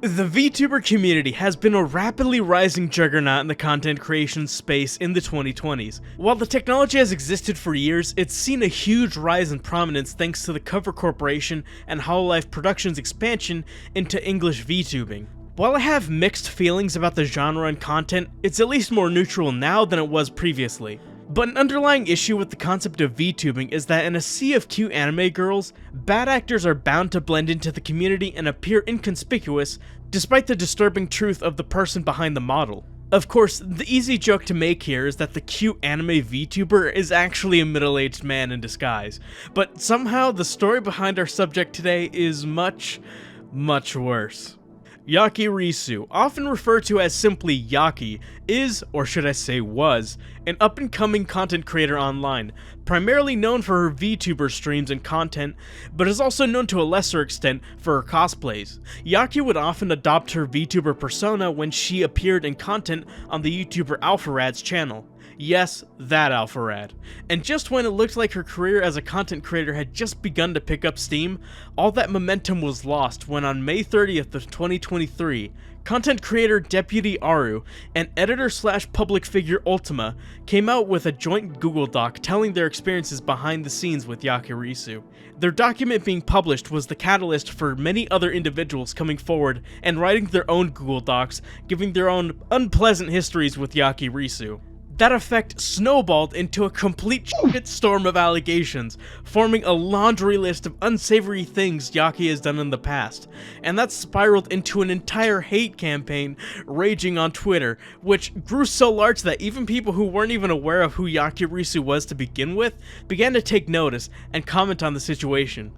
The VTuber community has been a rapidly rising juggernaut in the content creation space in the 2020s. While the technology has existed for years, it's seen a huge rise in prominence thanks to the Cover Corporation and Hololive Productions' expansion into English VTubing. While I have mixed feelings about the genre and content, it's at least more neutral now than it was previously. But an underlying issue with the concept of VTubing is that in a sea of cute anime girls, bad actors are bound to blend into the community and appear inconspicuous, despite the disturbing truth of the person behind the model. Of course, the easy joke to make here is that the cute anime VTuber is actually a middle-aged man in disguise, but somehow the story behind our subject today is much, much worse. Yakirisu, often referred to as simply Yaki, is, or should I say was, an up-and-coming content creator online, primarily known for her VTuber streams and content, but is also known to a lesser extent for her cosplays. Yaki would often adopt her VTuber persona when she appeared in content on the YouTuber Alpharad's channel. Yes, that Alpharad. And just when it looked like her career as a content creator had just begun to pick up steam, all that momentum was lost when on May 30th of 2023, content creator DeputyARUUU and editor/public figure Ultima came out with a joint Google Doc telling their experiences behind the scenes with Yakirisu. Their document being published was the catalyst for many other individuals coming forward and writing their own Google Docs, giving their own unpleasant histories with Yakirisu. That effect snowballed into a complete shitstorm of allegations, forming a laundry list of unsavory things Yaki has done in the past, and that spiraled into an entire hate campaign raging on Twitter, which grew so large that even people who weren't even aware of who Yakirisu was to begin with began to take notice and comment on the situation.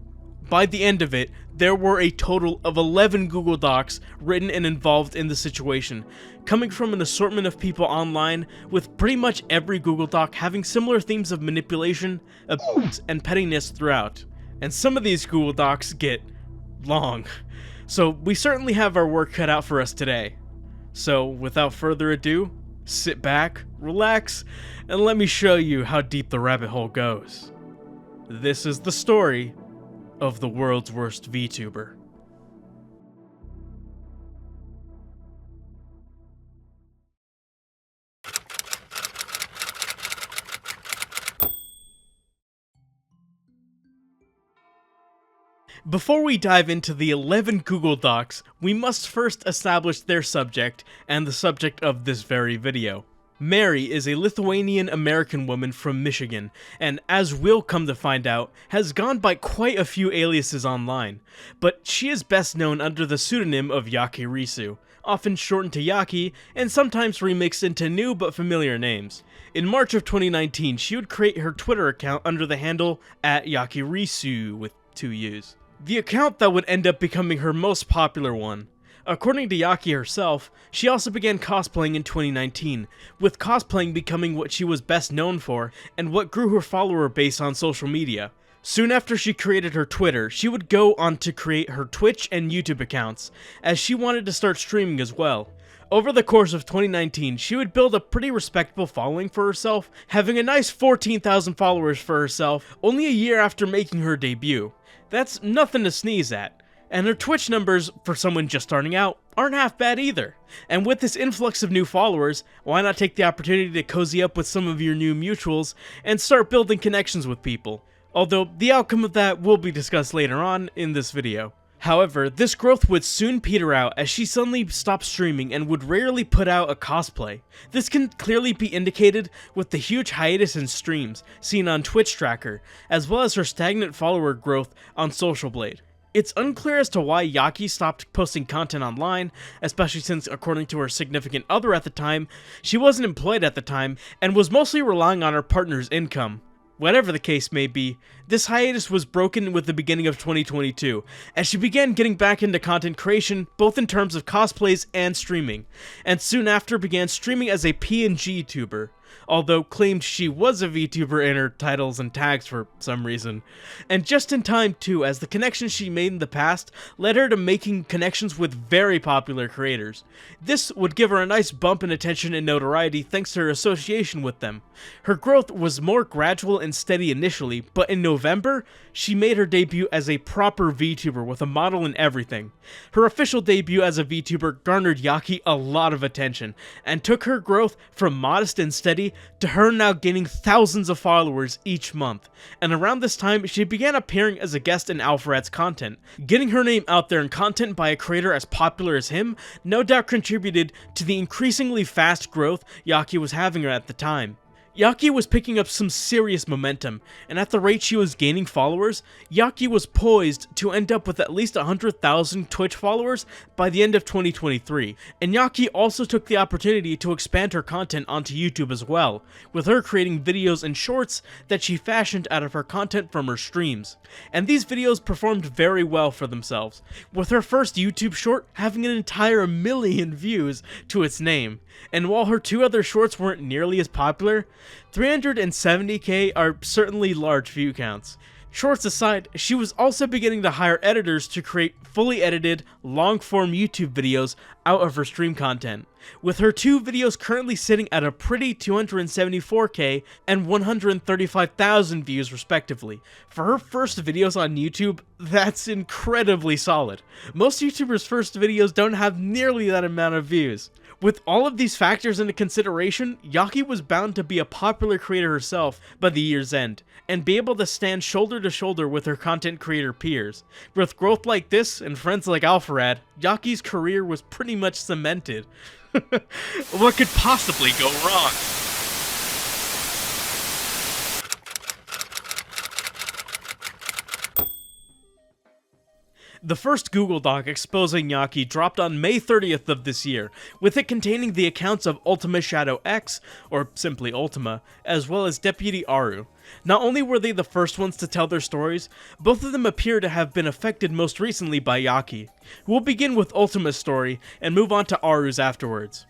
By the end of it, there were a total of 11 Google Docs written and involved in the situation, coming from an assortment of people online, with pretty much every Google Doc having similar themes of manipulation, abuse, and pettiness throughout. And some of these Google Docs get long, so we certainly have our work cut out for us today. So without further ado, sit back, relax, and let me show you how deep the rabbit hole goes. This is the story of the world's worst VTuber. Before we dive into the 11 Google Docs, we must first establish their subject and the subject of this very video. Mary is a Lithuanian-American woman from Michigan, and as we'll come to find out, has gone by quite a few aliases online, but she is best known under the pseudonym of Yakirisu, often shortened to Yaki, and sometimes remixed into new but familiar names. In March of 2019, she would create her Twitter account under the handle @Yakirisu with 2 U's. The account that would end up becoming her most popular one. According to Yaki herself, she also began cosplaying in 2019, with cosplaying becoming what she was best known for and what grew her follower base on social media. Soon after she created her Twitter, she would go on to create her Twitch and YouTube accounts, as she wanted to start streaming as well. Over the course of 2019, she would build a pretty respectable following for herself, having a nice 14,000 followers for herself only a year after making her debut. That's nothing to sneeze at. And her Twitch numbers, for someone just starting out, aren't half bad either. And with this influx of new followers, why not take the opportunity to cozy up with some of your new mutuals and start building connections with people? Although the outcome of that will be discussed later on in this video. However, this growth would soon peter out as she suddenly stopped streaming and would rarely put out a cosplay. This can clearly be indicated with the huge hiatus in streams seen on Twitch Tracker, as well as her stagnant follower growth on SocialBlade. It's unclear as to why Yaki stopped posting content online, especially since, according to her significant other at the time, she wasn't employed at the time and was mostly relying on her partner's income. Whatever the case may be, this hiatus was broken with the beginning of 2022, as she began getting back into content creation, both in terms of cosplays and streaming, and soon after began streaming as a PNG tuber. although claimed she was a VTuber in her titles and tags for some reason. And just in time too, as the connections she made in the past led her to making connections with very popular creators. This would give her a nice bump in attention and notoriety thanks to her association with them. Her growth was more gradual and steady initially, but in November, she made her debut as a proper VTuber with a model and everything. Her official debut as a VTuber garnered Yaki a lot of attention, and took her growth from modest and steady to her now gaining thousands of followers each month. And around this time, she began appearing as a guest in Alpharad's content. Getting her name out there in content by a creator as popular as him no doubt contributed to the increasingly fast growth Yaki was having at the time. Yaki was picking up some serious momentum, and at the rate she was gaining followers, Yaki was poised to end up with at least 100,000 Twitch followers by the end of 2023. And Yaki also took the opportunity to expand her content onto YouTube as well, with her creating videos and shorts that she fashioned out of her content from her streams. And these videos performed very well for themselves, with her first YouTube short having an entire 1 million views to its name. And while her 2 other shorts weren't nearly as popular, 370k are certainly large view counts. Shorts aside, she was also beginning to hire editors to create fully edited, long-form YouTube videos out of her stream content, with her 2 videos currently sitting at a pretty 274k and 135,000 views respectively. For her first videos on YouTube, that's incredibly solid. Most YouTubers' first videos don't have nearly that amount of views. With all of these factors into consideration, Yaki was bound to be a popular creator herself by the year's end, and be able to stand shoulder to shoulder with her content creator peers. With growth like this and friends like Alpharad, Yaki's career was pretty much cemented. What could possibly go wrong? The first Google Doc exposing Yaki dropped on May 30th of this year, with it containing the accounts of Ultima Shadow X, or simply Ultima, as well as DeputyARUUU. Not only were they the first ones to tell their stories, both of them appear to have been affected most recently by Yaki. We'll begin with Ultima's story, and move on to Aru's afterwards.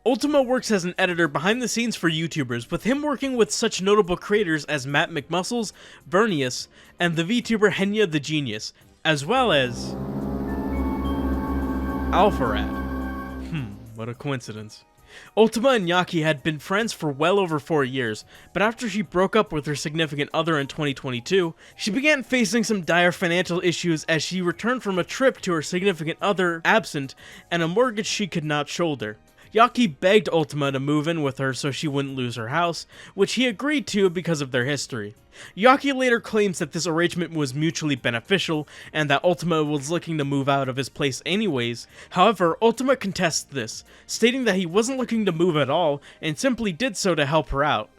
Ultima works as an editor behind the scenes for YouTubers, with him working with such notable creators as Matt McMuscles, Vernius, and the VTuber Henya the Genius, as well as Alpharad. What a coincidence. Ultima and Yaki had been friends for well over 4 years, but after she broke up with her significant other in 2022, she began facing some dire financial issues as she returned from a trip to her significant other absent and a mortgage she could not shoulder. Yaki begged Ultima to move in with her so she wouldn't lose her house, which he agreed to because of their history. Yaki later claims that this arrangement was mutually beneficial, and that Ultima was looking to move out of his place anyways. However, Ultima contests this, stating that he wasn't looking to move at all, and simply did so to help her out.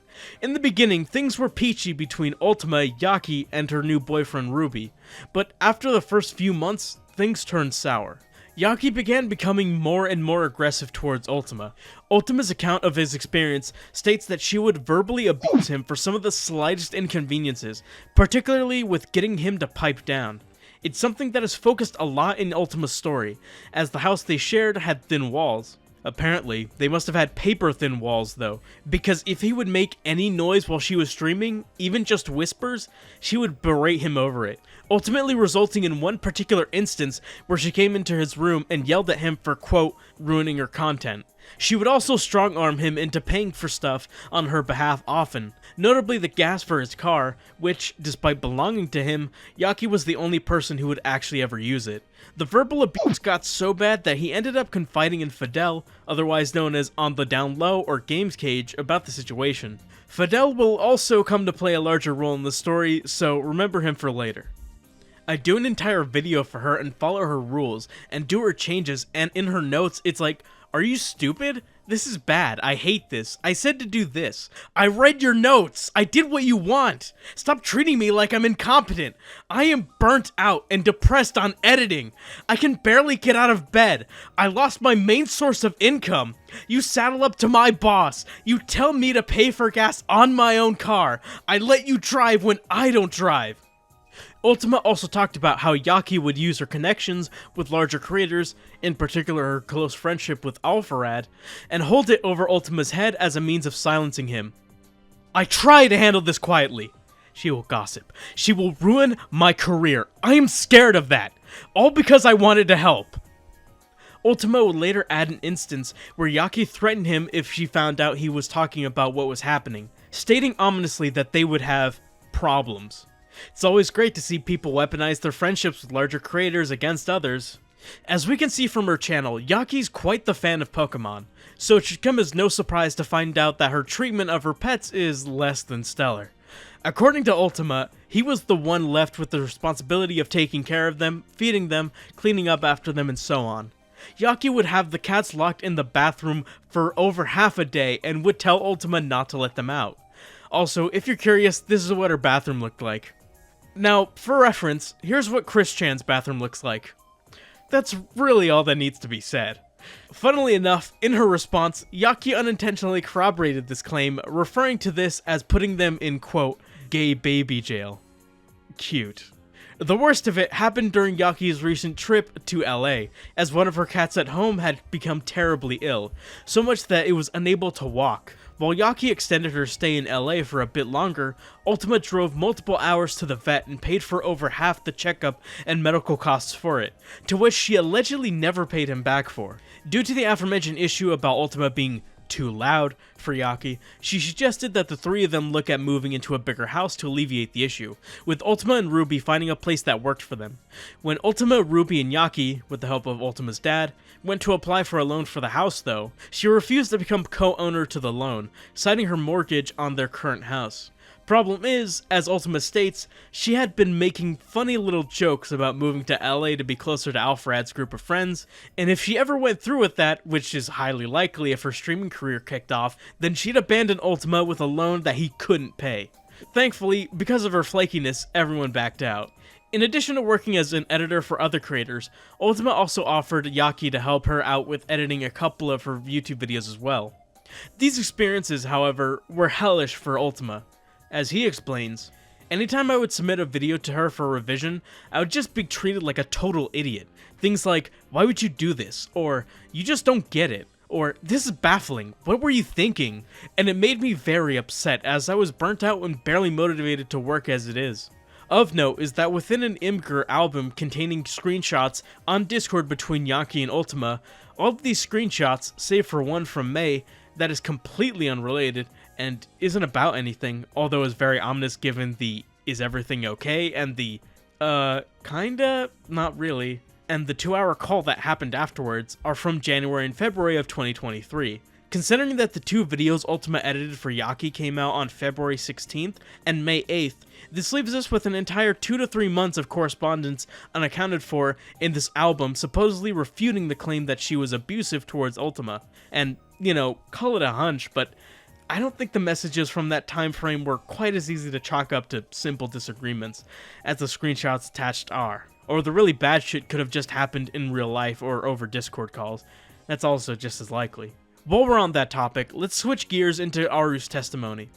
In the beginning, things were peachy between Ultima, Yaki, and her new boyfriend Ruby, but after the first few months, things turned sour. Yaki began becoming more and more aggressive towards Ultima. Ultima's account of his experience states that she would verbally abuse him for some of the slightest inconveniences, particularly with getting him to pipe down. It's something that is focused a lot in Ultima's story, as the house they shared had thin walls. Apparently, they must have had paper-thin walls though, because if he would make any noise while she was streaming, even just whispers, she would berate him over it, ultimately resulting in one particular instance where she came into his room and yelled at him for, quote, ruining her content. She would also strong-arm him into paying for stuff on her behalf often, notably the gas for his car, which, despite belonging to him, Yaki was the only person who would actually ever use it. The verbal abuse got so bad that he ended up confiding in Fidel, otherwise known as On the Down Low or Gamescage, about the situation. Fidel will also come to play a larger role in the story, so remember him for later. I do an entire video for her and follow her rules, and do her changes, and in her notes it's like, are you stupid? This is bad. I hate this. I said to do this. I read your notes. I did what you want. Stop treating me like I'm incompetent. I am burnt out and depressed on editing. I can barely get out of bed. I lost my main source of income. You saddle up to my boss. You tell me to pay for gas on my own car. I let you drive when I don't drive. Ultima also talked about how Yaki would use her connections with larger creators, in particular her close friendship with Alpharad, and hold it over Ultima's head as a means of silencing him. "I try to handle this quietly. She will gossip. She will ruin my career. I am scared of that. All because I wanted to help." Ultima would later add an instance where Yaki threatened him if she found out he was talking about what was happening, stating ominously that they would have problems. It's always great to see people weaponize their friendships with larger creators against others. As we can see from her channel, Yaki's quite the fan of Pokemon, so it should come as no surprise to find out that her treatment of her pets is less than stellar. According to Ultima, he was the one left with the responsibility of taking care of them, feeding them, cleaning up after them, and so on. Yaki would have the cats locked in the bathroom for over half a day and would tell Ultima not to let them out. Also, if you're curious, this is what her bathroom looked like. Now, for reference, here's what Chris Chan's bathroom looks like. That's really all that needs to be said. Funnily enough, in her response, Yaki unintentionally corroborated this claim, referring to this as putting them in, quote, gay baby jail. Cute. The worst of it happened during Yaki's recent trip to LA, as one of her cats at home had become terribly ill, so much that it was unable to walk. While Yaki extended her stay in LA for a bit longer, Ultima drove multiple hours to the vet and paid for over half the checkup and medical costs for it, to which she allegedly never paid him back for. Due to the aforementioned issue about Ultima being too loud for Yaki, she suggested that the three of them look at moving into a bigger house to alleviate the issue, with Ultima and Ruby finding a place that worked for them. When Ultima, Ruby, and Yaki, with the help of Ultima's dad, went to apply for a loan for the house though, she refused to become co-owner to the loan, citing her mortgage on their current house. Problem is, as Ultima states, she had been making funny little jokes about moving to LA to be closer to Alpharad's group of friends, and if she ever went through with that, which is highly likely if her streaming career kicked off, then she'd abandon Ultima with a loan that he couldn't pay. Thankfully, because of her flakiness, everyone backed out. In addition to working as an editor for other creators, Ultima also offered Yaki to help her out with editing a couple of her YouTube videos as well. These experiences, however, were hellish for Ultima. As he explains, anytime I would submit a video to her for revision, I would just be treated like a total idiot. Things like, "Why would you do this?" or "You just don't get it," or "This is baffling, what were you thinking?" And it made me very upset, as I was burnt out and barely motivated to work as it is. Of note is that within an Imgur album containing screenshots on Discord between Yaki and Ultima, all of these screenshots, save for one from May, that is completely unrelated and isn't about anything, although is very ominous given the "is everything okay?" and the kinda, not really, and the 2-hour call that happened afterwards are from January and February of 2023. Considering that the two videos Ultima edited for Yaki came out on February 16th and May 8th, this leaves us with an entire 2 to 3 months of correspondence unaccounted for in this album, supposedly refuting the claim that she was abusive towards Ultima. And, you know, call it a hunch, but I don't think the messages from that time frame were quite as easy to chalk up to simple disagreements as the screenshots attached are. Or the really bad shit could have just happened in real life or over Discord calls. That's also just as likely. While we're on that topic, let's switch gears into ARUUU's testimony.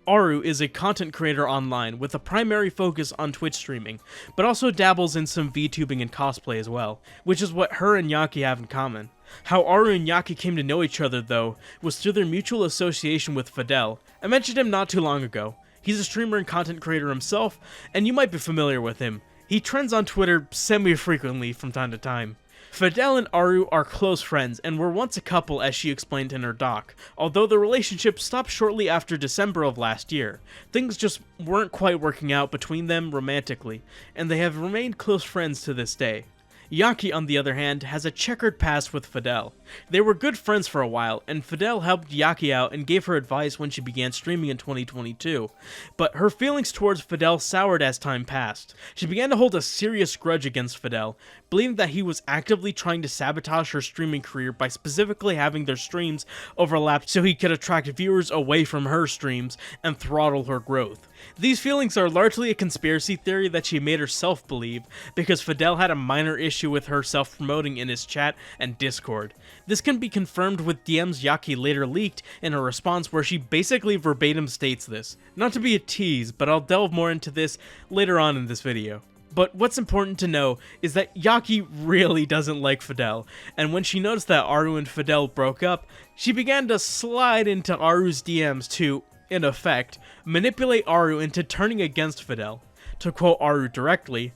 ARUUUU is a content creator online with a primary focus on Twitch streaming, but also dabbles in some VTubing and cosplay as well, which is what her and Yaki have in common. How ARUUUU and Yaki came to know each other, though, was through their mutual association with Fidel. I mentioned him not too long ago. He's a streamer and content creator himself, and you might be familiar with him. He trends on Twitter semi-frequently from time to time. Fidel and ARUUUU are close friends and were once a couple, as she explained in her doc, although the relationship stopped shortly after December of last year. Things just weren't quite working out between them romantically, and they have remained close friends to this day. Yaki, on the other hand, has a checkered past with Fidel. They were good friends for a while, and Fidel helped Yaki out and gave her advice when she began streaming in 2022, but her feelings towards Fidel soured as time passed. She began to hold a serious grudge against Fidel, believing that he was actively trying to sabotage her streaming career by specifically having their streams overlap so he could attract viewers away from her streams and throttle her growth. These feelings are largely a conspiracy theory that she made herself believe, because Fidel had a minor issue with her self-promoting in his chat and Discord. This can be confirmed with DMs Yaki later leaked in her response, where she basically verbatim states this. Not to be a tease, but I'll delve more into this later on in this video. But what's important to know is that Yaki really doesn't like Fidel, and when she noticed that Aru and Fidel broke up, she began to slide into Aru's DMs to, in effect, manipulate Aru into turning against Fidel. To quote Aru directly,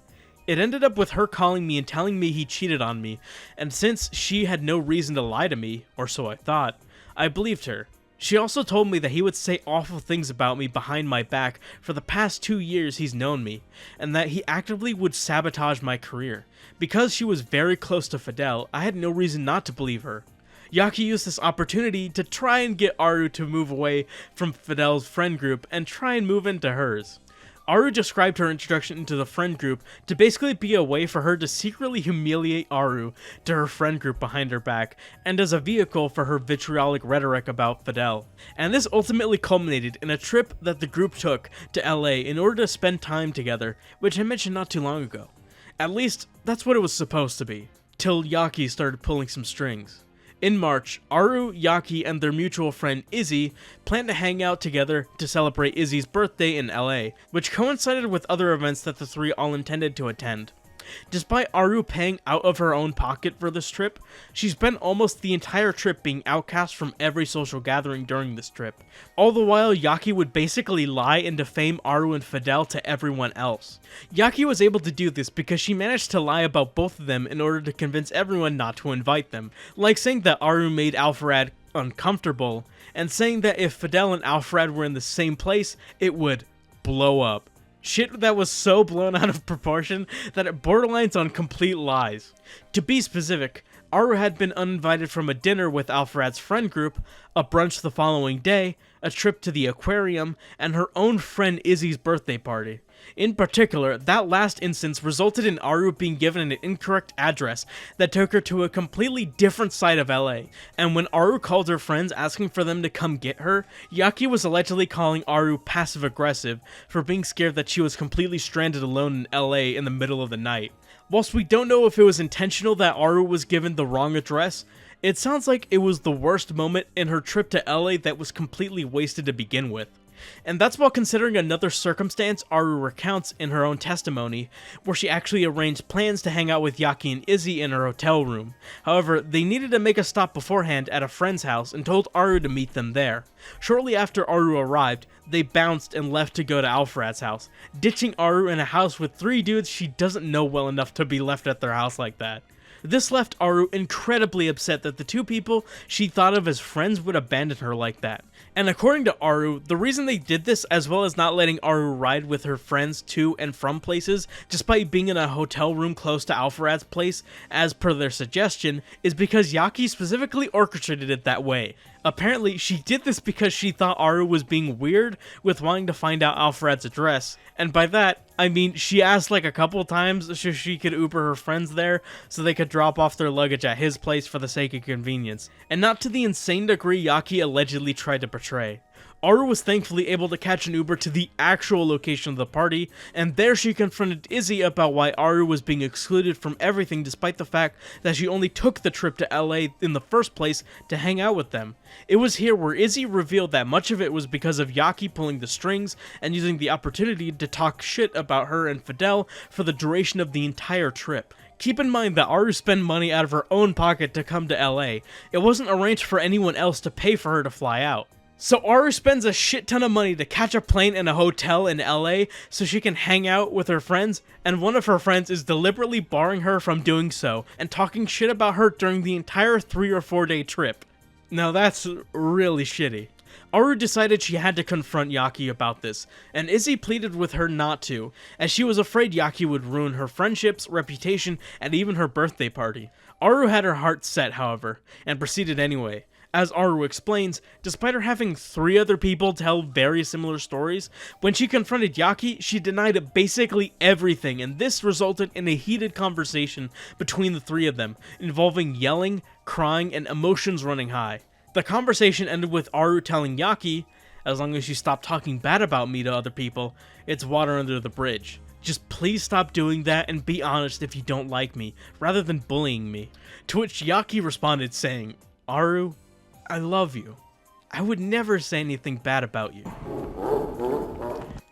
"It ended up with her calling me and telling me he cheated on me, and since she had no reason to lie to me, or so I thought, I believed her. She also told me that he would say awful things about me behind my back for the past 2 years he's known me, and that he actively would sabotage my career. Because she was very close to Fidel, I had no reason not to believe her." Yaki used this opportunity to try and get Aru to move away from Fidel's friend group and try and move into hers. Aru described her introduction into the friend group to basically be a way for her to secretly humiliate Aru to her friend group behind her back, and as a vehicle for her vitriolic rhetoric about Fidel. And this ultimately culminated in a trip that the group took to LA in order to spend time together, which I mentioned not too long ago. At least, that's what it was supposed to be, till Yaki started pulling some strings. In March, Aru, Yaki, and their mutual friend Izzy planned to hang out together to celebrate Izzy's birthday in LA, which coincided with other events that the three all intended to attend. Despite Aru paying out of her own pocket for this trip, she spent almost the entire trip being outcast from every social gathering during this trip. All the while, Yaki would basically lie and defame Aru and Fidel to everyone else. Yaki was able to do this because she managed to lie about both of them in order to convince everyone not to invite them, like saying that Aru made Alpharad uncomfortable, and saying that if Fidel and Alpharad were in the same place, it would blow up. Shit that was so blown out of proportion that it borderlines on complete lies. To be specific, Aru had been uninvited from a dinner with Alpharad's friend group, a brunch the following day, a trip to the aquarium, and her own friend Izzy's birthday party. In particular, that last instance resulted in Aru being given an incorrect address that took her to a completely different side of LA, and when Aru called her friends asking for them to come get her, Yaki was allegedly calling Aru passive-aggressive for being scared that she was completely stranded alone in LA in the middle of the night. Whilst we don't know if it was intentional that Aru was given the wrong address, it sounds like it was the worst moment in her trip to LA that was completely wasted to begin with. And that's while considering another circumstance Aru recounts in her own testimony, where she actually arranged plans to hang out with Yaki and Izzy in her hotel room. However, they needed to make a stop beforehand at a friend's house and told Aru to meet them there. Shortly after Aru arrived, they bounced and left to go to Alpharad's house, ditching Aru in a house with 3 dudes she doesn't know well enough to be left at their house like that. This left Aru incredibly upset that the 2 people she thought of as friends would abandon her like that. And according to Aru, the reason they did this, as well as not letting Aru ride with her friends to and from places, despite being in a hotel room close to Alpharad's place, as per their suggestion, is because Yaki specifically orchestrated it that way. Apparently, she did this because she thought Aru was being weird with wanting to find out Alpharad's address, and by that, I mean she asked like a couple times so she could Uber her friends there so they could drop off their luggage at his place for the sake of convenience, and not to the insane degree Yaki allegedly tried to portray. Aru was thankfully able to catch an Uber to the actual location of the party, and there she confronted Izzy about why Aru was being excluded from everything despite the fact that she only took the trip to LA in the first place to hang out with them. It was here where Izzy revealed that much of it was because of Yaki pulling the strings and using the opportunity to talk shit about her and Fidel for the duration of the entire trip. Keep in mind that Aru spent money out of her own pocket to come to LA. It wasn't arranged for anyone else to pay for her to fly out. So Aru spends a shit ton of money to catch a plane in a hotel in LA so she can hang out with her friends, and one of her friends is deliberately barring her from doing so and talking shit about her during the entire 3 or 4 day trip. Now that's really shitty. Aru decided she had to confront Yaki about this, and Izzy pleaded with her not to, as she was afraid Yaki would ruin her friendships, reputation, and even her birthday party. Aru had her heart set, however, and proceeded anyway. As Aru explains, despite her having 3 other people tell very similar stories, when she confronted Yaki, she denied basically everything, and this resulted in a heated conversation between the 3 of them, involving yelling, crying, and emotions running high. The conversation ended with Aru telling Yaki, "As long as you stop talking bad about me to other people, it's water under the bridge. Just please stop doing that and be honest if you don't like me, rather than bullying me." To which Yaki responded saying, "Aru, I love you. I would never say anything bad about you."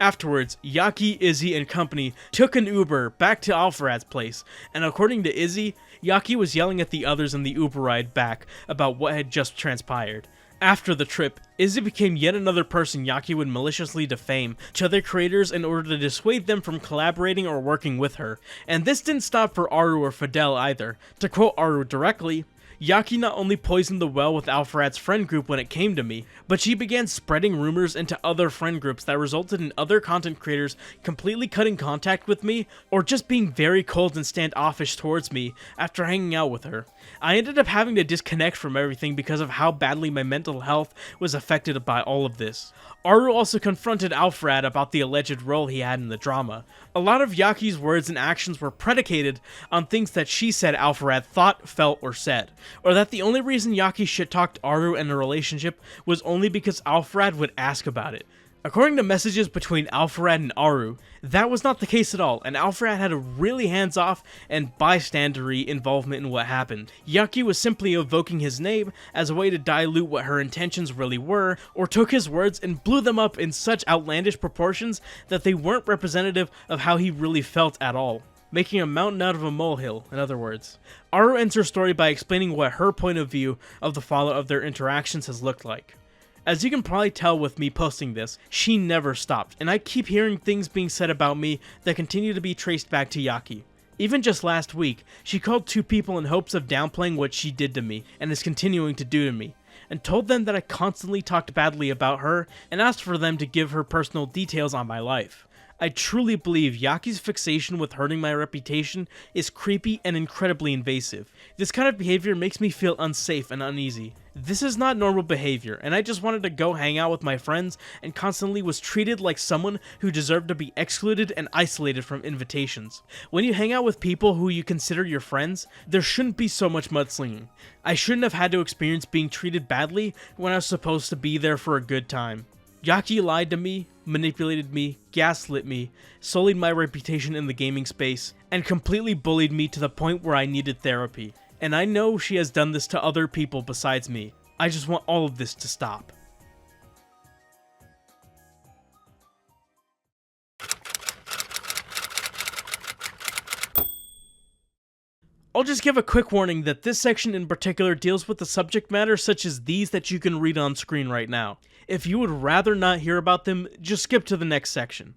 Afterwards, Yaki, Izzy, and company took an Uber back to Alpharad's place, and according to Izzy, Yaki was yelling at the others in the Uber ride back about what had just transpired. After the trip, Izzy became yet another person Yaki would maliciously defame to other creators in order to dissuade them from collaborating or working with her. And this didn't stop for Aru or Fidel either. To quote Aru directly, Yaki not only poisoned the well with Alpharad's friend group when it came to me, but she began spreading rumors into other friend groups that resulted in other content creators completely cutting contact with me, or just being very cold and standoffish towards me after hanging out with her. I ended up having to disconnect from everything because of how badly my mental health was affected by all of this. Aru also confronted Alpharad about the alleged role he had in the drama. A lot of Yaki's words and actions were predicated on things that she said Alpharad thought, felt, or said, or that the only reason Yaki shit-talked Aru in a relationship was only because Alpharad would ask about it. According to messages between Alpharad and Aru, that was not the case at all, and Alpharad had a really hands-off and bystandery involvement in what happened. Yaki was simply evoking his name as a way to dilute what her intentions really were, or took his words and blew them up in such outlandish proportions that they weren't representative of how he really felt at all. Making a mountain out of a molehill, in other words. Aru ends her story by explaining what her point of view of the fallout of their interactions has looked like. As you can probably tell with me posting this, she never stopped, and I keep hearing things being said about me that continue to be traced back to Yaki. Even just last week, she called 2 people in hopes of downplaying what she did to me, and is continuing to do to me, and told them that I constantly talked badly about her, and asked for them to give her personal details on my life. I truly believe Yaki's fixation with hurting my reputation is creepy and incredibly invasive. This kind of behavior makes me feel unsafe and uneasy. This is not normal behavior, and I just wanted to go hang out with my friends and constantly was treated like someone who deserved to be excluded and isolated from invitations. When you hang out with people who you consider your friends, there shouldn't be so much mudslinging. I shouldn't have had to experience being treated badly when I was supposed to be there for a good time. Yaki lied to me, manipulated me, gaslit me, sullied my reputation in the gaming space, and completely bullied me to the point where I needed therapy. And I know she has done this to other people besides me. I just want all of this to stop. I'll just give a quick warning that this section in particular deals with the subject matter such as these that you can read on screen right now. If you would rather not hear about them, just skip to the next section.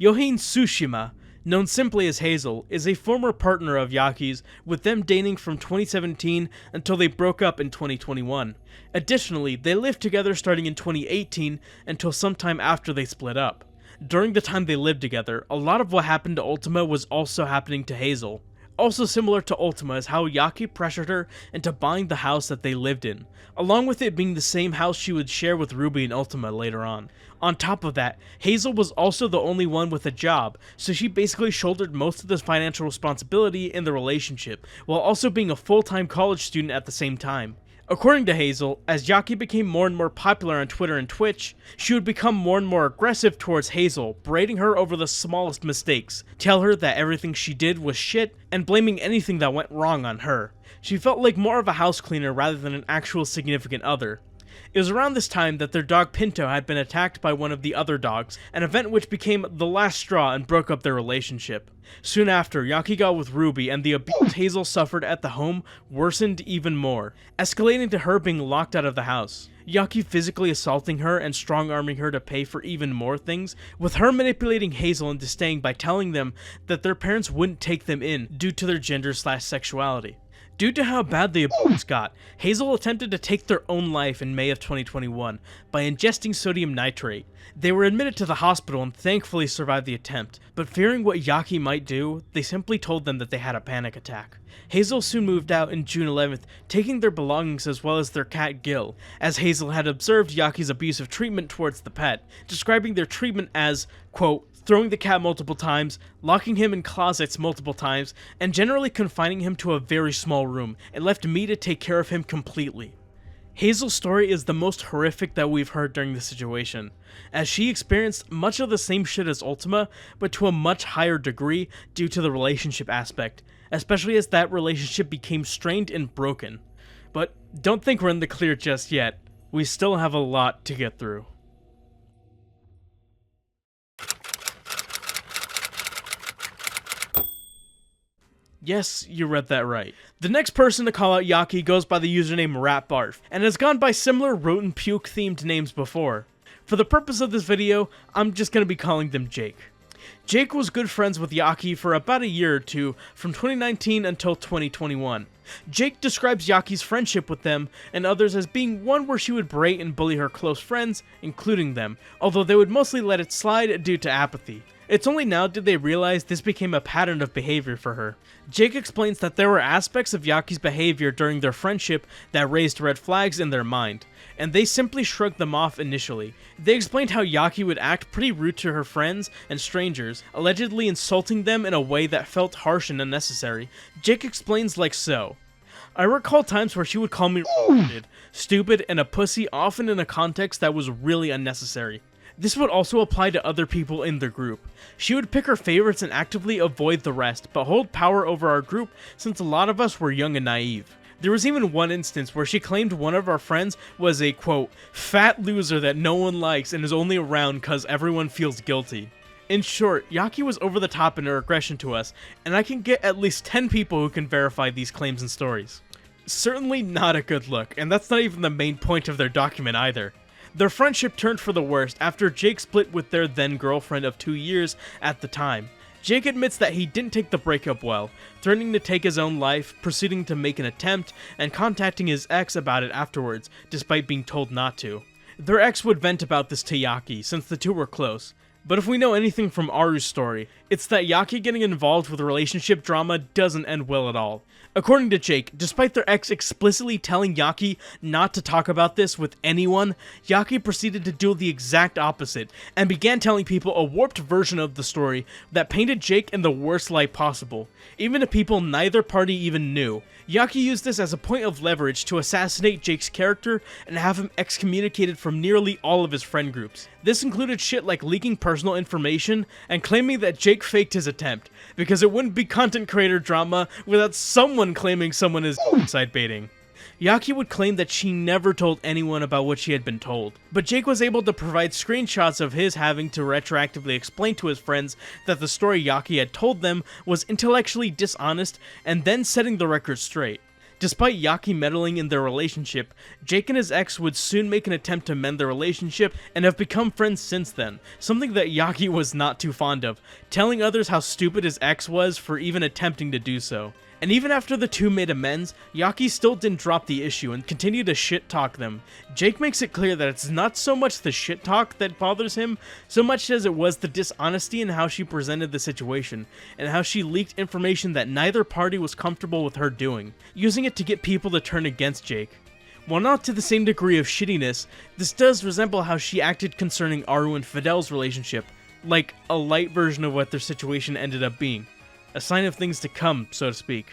YohaneTsushima, known simply as Hazel, is a former partner of Yaki's, with them dating from 2017 until they broke up in 2021. Additionally, they lived together starting in 2018 until sometime after they split up. During the time they lived together, a lot of what happened to Ultima was also happening to Hazel. Also similar to Ultima is how Yaki pressured her into buying the house that they lived in, along with it being the same house she would share with Ruby and Ultima later on. On top of that, Hazel was also the only one with a job, so she basically shouldered most of the financial responsibility in the relationship, while also being a full-time college student at the same time. According to Hazel, as Yaki became more and more popular on Twitter and Twitch, she would become more and more aggressive towards Hazel, berating her over the smallest mistakes, tell her that everything she did was shit, and blaming anything that went wrong on her. She felt like more of a house cleaner rather than an actual significant other. It was around this time that their dog Pinto had been attacked by one of the other dogs, an event which became the last straw and broke up their relationship. Soon after, Yaki got with Ruby, and the abuse Hazel suffered at the home worsened even more, escalating to her being locked out of the house. Yaki physically assaulting her and strong-arming her to pay for even more things, with her manipulating Hazel into staying by telling them that their parents wouldn't take them in due to their gender/sexuality. Due to how bad the abuse got, Hazel attempted to take their own life in May of 2021 by ingesting sodium nitrate. They were admitted to the hospital and thankfully survived the attempt, but fearing what Yaki might do, they simply told them that they had a panic attack. Hazel soon moved out in June 11th, taking their belongings as well as their cat Gil, as Hazel had observed Yaki's abusive treatment towards the pet, describing their treatment as, quote, throwing the cat multiple times, locking him in closets multiple times, and generally confining him to a very small room, and left me to take care of him completely. Hazel's story is the most horrific that we've heard during this situation, as she experienced much of the same shit as Ultima, but to a much higher degree due to the relationship aspect, especially as that relationship became strained and broken. But don't think we're in the clear just yet, we still have a lot to get through. Yes, you read that right. The next person to call out Yaki goes by the username RatBarf, and has gone by similar rodent puke themed names before. For the purpose of this video, I'm just going to be calling them Jake. Jake was good friends with Yaki for about a year or two, from 2019 until 2021. Jake describes Yaki's friendship with them and others as being one where she would berate and bully her close friends, including them, although they would mostly let it slide due to apathy. It's only now did they realize this became a pattern of behavior for her. Jake explains that there were aspects of Yaki's behavior during their friendship that raised red flags in their mind, and they simply shrugged them off initially. They explained how Yaki would act pretty rude to her friends and strangers, allegedly insulting them in a way that felt harsh and unnecessary. Jake explains like so. I recall times where she would call me stupid, and a pussy, often in a context that was really unnecessary. This would also apply to other people in the group. She would pick her favorites and actively avoid the rest, but hold power over our group since a lot of us were young and naive. There was even one instance where she claimed one of our friends was a, quote, fat loser that no one likes and is only around cause everyone feels guilty. In short, Yaki was over the top in her aggression to us, and I can get at least 10 people who can verify these claims and stories. Certainly not a good look, and that's not even the main point of their document either. Their friendship turned for the worst after Jake split with their then girlfriend of 2 years at the time. Jake admits that he didn't take the breakup well, threatening to take his own life, proceeding to make an attempt, and contacting his ex about it afterwards, despite being told not to. Their ex would vent about this to Yaki, since the two were close. But if we know anything from Aru's story, it's that Yaki getting involved with relationship drama doesn't end well at all. According to Jake, despite their ex explicitly telling Yaki not to talk about this with anyone, Yaki proceeded to do the exact opposite, and began telling people a warped version of the story that painted Jake in the worst light possible, even to people neither party even knew. Yaki used this as a point of leverage to assassinate Jake's character and have him excommunicated from nearly all of his friend groups. This included shit like leaking personal information and claiming that Jake faked his attempt, because it wouldn't be content creator drama without someone claiming someone is side baiting. Yaki would claim that she never told anyone about what she had been told, but Jake was able to provide screenshots of his having to retroactively explain to his friends that the story Yaki had told them was intellectually dishonest, and then setting the record straight. Despite Yaki meddling in their relationship, Jake and his ex would soon make an attempt to mend their relationship and have become friends since then, something that Yaki was not too fond of, telling others how stupid his ex was for even attempting to do so. And even after the two made amends, Yaki still didn't drop the issue and continued to shit-talk them. Jake makes it clear that it's not so much the shit-talk that bothers him, so much as it was the dishonesty in how she presented the situation, and how she leaked information that neither party was comfortable with her doing, using it to get people to turn against Jake. While not to the same degree of shittiness, this does resemble how she acted concerning Aru and Fidel's relationship, like a light version of what their situation ended up being. A sign of things to come, so to speak.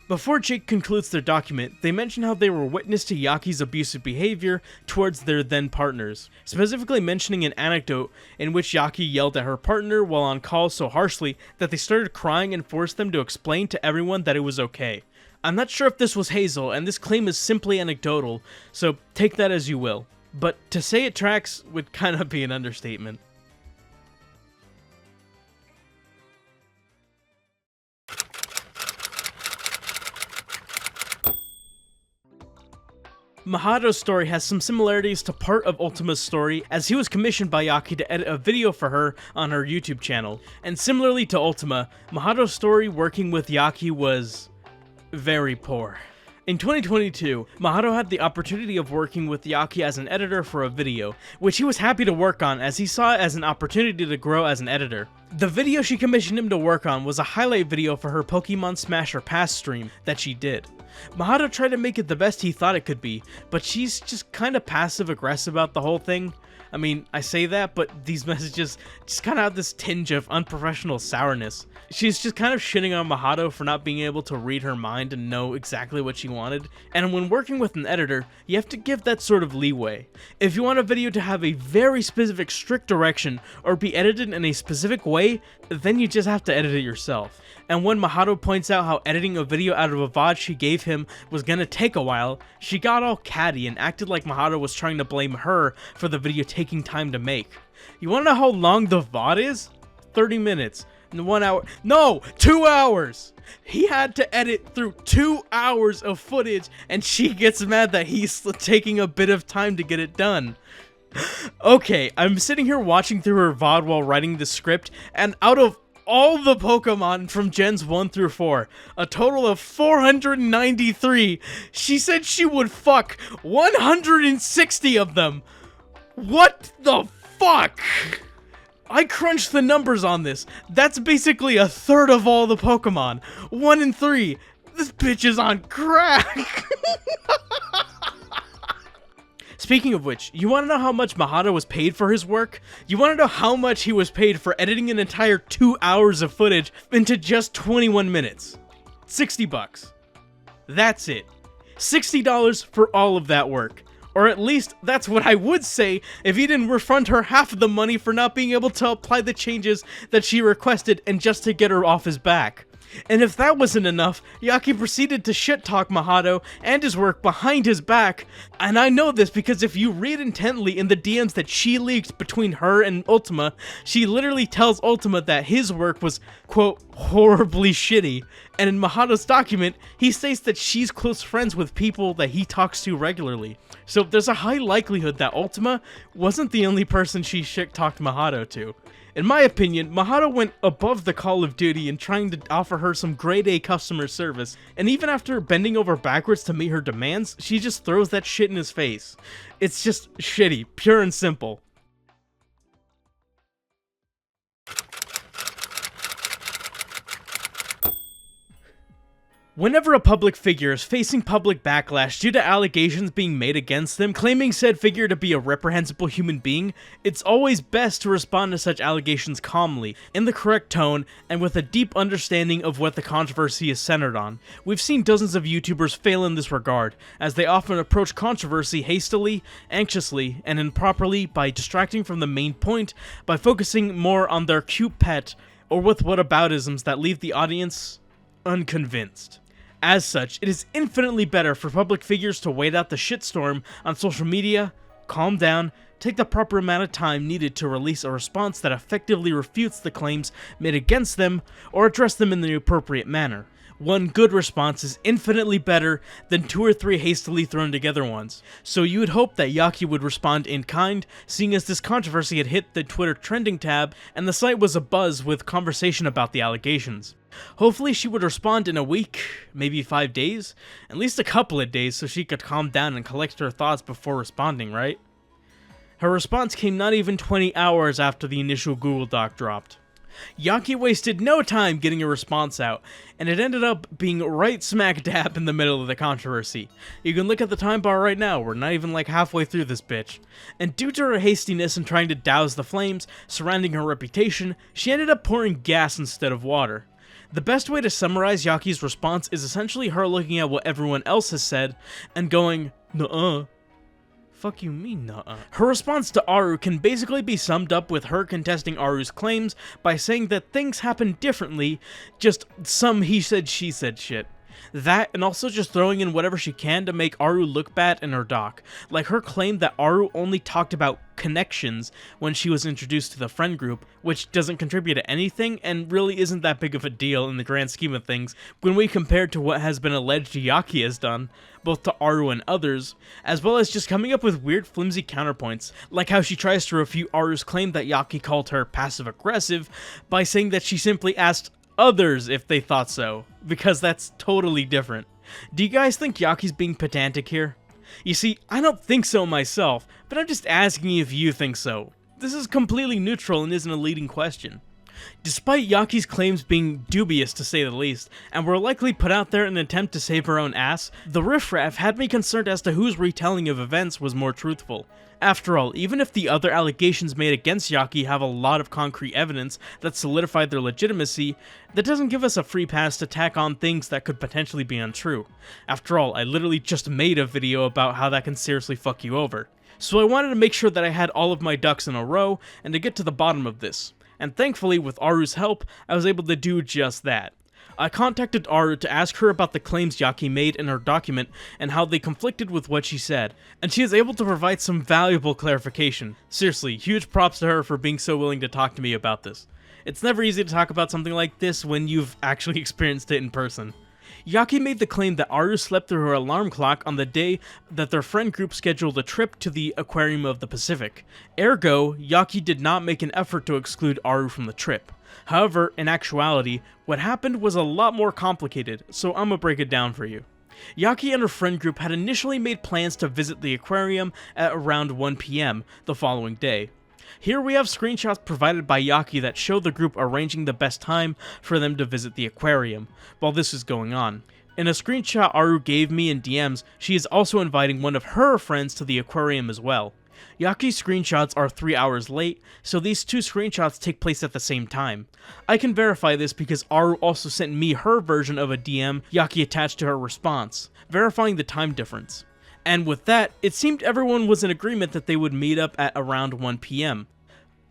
Before Jake concludes their document, they mention how they were witness to Yaki's abusive behavior towards their then partners, specifically mentioning an anecdote in which Yaki yelled at her partner while on call so harshly that they started crying and forced them to explain to everyone that it was okay. I'm not sure if this was Hazel, and this claim is simply anecdotal, so take that as you will, but to say it tracks would kind of be an understatement. Mahado's story has some similarities to part of Ultima's story, as he was commissioned by Yaki to edit a video for her on her YouTube channel. And similarly to Ultima, Mahado's story working with Yaki was very poor. In 2022, Mahado had the opportunity of working with Yaki as an editor for a video, which he was happy to work on as he saw it as an opportunity to grow as an editor. The video she commissioned him to work on was a highlight video for her Pokemon Smash or Pass stream that she did. Mahado tried to make it the best he thought it could be, but she's just kinda passive-aggressive about the whole thing. I mean, I say that, but these messages just kind of have this tinge of unprofessional sourness. She's just kind of shitting on Mahado for not being able to read her mind and know exactly what she wanted. And when working with an editor, you have to give that sort of leeway. If you want a video to have a very specific, strict direction or be edited in a specific way, then you just have to edit it yourself. And when Mahado points out how editing a video out of a VOD she gave him was gonna take a while, she got all catty and acted like Mahado was trying to blame her for the video taking time to make. You wanna know how long the VOD is? 30 minutes. 1 hour. No, 2 hours. He had to edit through 2 hours of footage, and she gets mad that he's taking a bit of time to get it done. Okay, I'm sitting here watching through her VOD while writing the script, and out of all the Pokemon from Gens 1 through 4, a total of 493, she said she would fuck 160 of them. What the fuck? I crunched the numbers on this. That's basically a third of all the Pokemon. 1 in 3. This bitch is on crack. Speaking of which, you want to know how much Mahado was paid for his work? You want to know how much he was paid for editing an entire 2 hours of footage into just 21 minutes? $60. That's it. $60 for all of that work. Or at least, that's what I would say if he didn't refund her half of the money for not being able to apply the changes that she requested and just to get her off his back. And if that wasn't enough, Yaki proceeded to shit-talk Mahado and his work behind his back. And I know this because if you read intently in the DMs that she leaked between her and Ultima, she literally tells Ultima that his work was, quote, horribly shitty. And in Mahado's document, he states that she's close friends with people that he talks to regularly. So there's a high likelihood that Ultima wasn't the only person she shit-talked Mahado to. In my opinion, Mahado went above the call of duty in trying to offer her some grade A customer service, and even after bending over backwards to meet her demands, she just throws that shit in his face. It's just shitty, pure and simple. Whenever a public figure is facing public backlash due to allegations being made against them, claiming said figure to be a reprehensible human being, it's always best to respond to such allegations calmly, in the correct tone, and with a deep understanding of what the controversy is centered on. We've seen dozens of YouTubers fail in this regard, as they often approach controversy hastily, anxiously, and improperly by distracting from the main point, by focusing more on their cute pet, or with whataboutisms that leave the audience unconvinced. As such, it is infinitely better for public figures to wait out the shitstorm on social media, calm down, take the proper amount of time needed to release a response that effectively refutes the claims made against them, or address them in the appropriate manner. One good response is infinitely better than 2 or 3 hastily thrown together ones. So you would hope that Yaki would respond in kind, seeing as this controversy had hit the Twitter trending tab and the site was abuzz with conversation about the allegations. Hopefully she would respond in a week, maybe 5 days, at least a couple of days so she could calm down and collect her thoughts before responding, right? Her response came not even 20 hours after the initial Google Doc dropped. Yaki wasted no time getting a response out, and it ended up being right smack dab in the middle of the controversy. You can look at the time bar right now, we're not even like halfway through this bitch. And due to her hastiness in trying to douse the flames surrounding her reputation, she ended up pouring gas instead of water. The best way to summarize Yaki's response is essentially her looking at what everyone else has said and going, nuh-uh. Fuck you mean, nuh-uh? Her response to ARUUU can basically be summed up with her contesting ARUUU's claims by saying that things happen differently, just some he said she said shit. That, and also just throwing in whatever she can to make ARUUU look bad in her doc, like her claim that ARUUU only talked about connections when she was introduced to the friend group, which doesn't contribute to anything and really isn't that big of a deal in the grand scheme of things when we compare to what has been alleged Yaki has done, both to ARUUU and others, as well as just coming up with weird flimsy counterpoints, like how she tries to refute ARUUU's claim that Yaki called her passive-aggressive by saying that she simply asked others if they thought so, because that's totally different. Do you guys think Yaki's being pedantic here? You see, I don't think so myself, but I'm just asking if you think so. This is completely neutral and isn't a leading question. Despite Yaki's claims being dubious to say the least, and were likely put out there in an attempt to save her own ass, the riffraff had me concerned as to whose retelling of events was more truthful. After all, even if the other allegations made against Yaki have a lot of concrete evidence that solidified their legitimacy, that doesn't give us a free pass to tack on things that could potentially be untrue. After all, I literally just made a video about how that can seriously fuck you over. So I wanted to make sure that I had all of my ducks in a row and to get to the bottom of this. And thankfully, with ARUUU's help, I was able to do just that. I contacted Aru to ask her about the claims Yaki made in her document and how they conflicted with what she said, and she is able to provide some valuable clarification. Seriously, huge props to her for being so willing to talk to me about this. It's never easy to talk about something like this when you've actually experienced it in person. Yaki made the claim that Aru slept through her alarm clock on the day that their friend group scheduled a trip to the Aquarium of the Pacific. Ergo, Yaki did not make an effort to exclude Aru from the trip. However, in actuality, what happened was a lot more complicated, so I'ma break it down for you. Yaki and her friend group had initially made plans to visit the aquarium at around 1 PM the following day. Here we have screenshots provided by Yaki that show the group arranging the best time for them to visit the aquarium while this is going on. In a screenshot Aru gave me in DMs, she is also inviting one of her friends to the aquarium as well. Yaki's screenshots are 3 hours late, so these two screenshots take place at the same time. I can verify this because Aru also sent me her version of a DM Yaki attached to her response, verifying the time difference. And with that, it seemed everyone was in agreement that they would meet up at around 1 PM.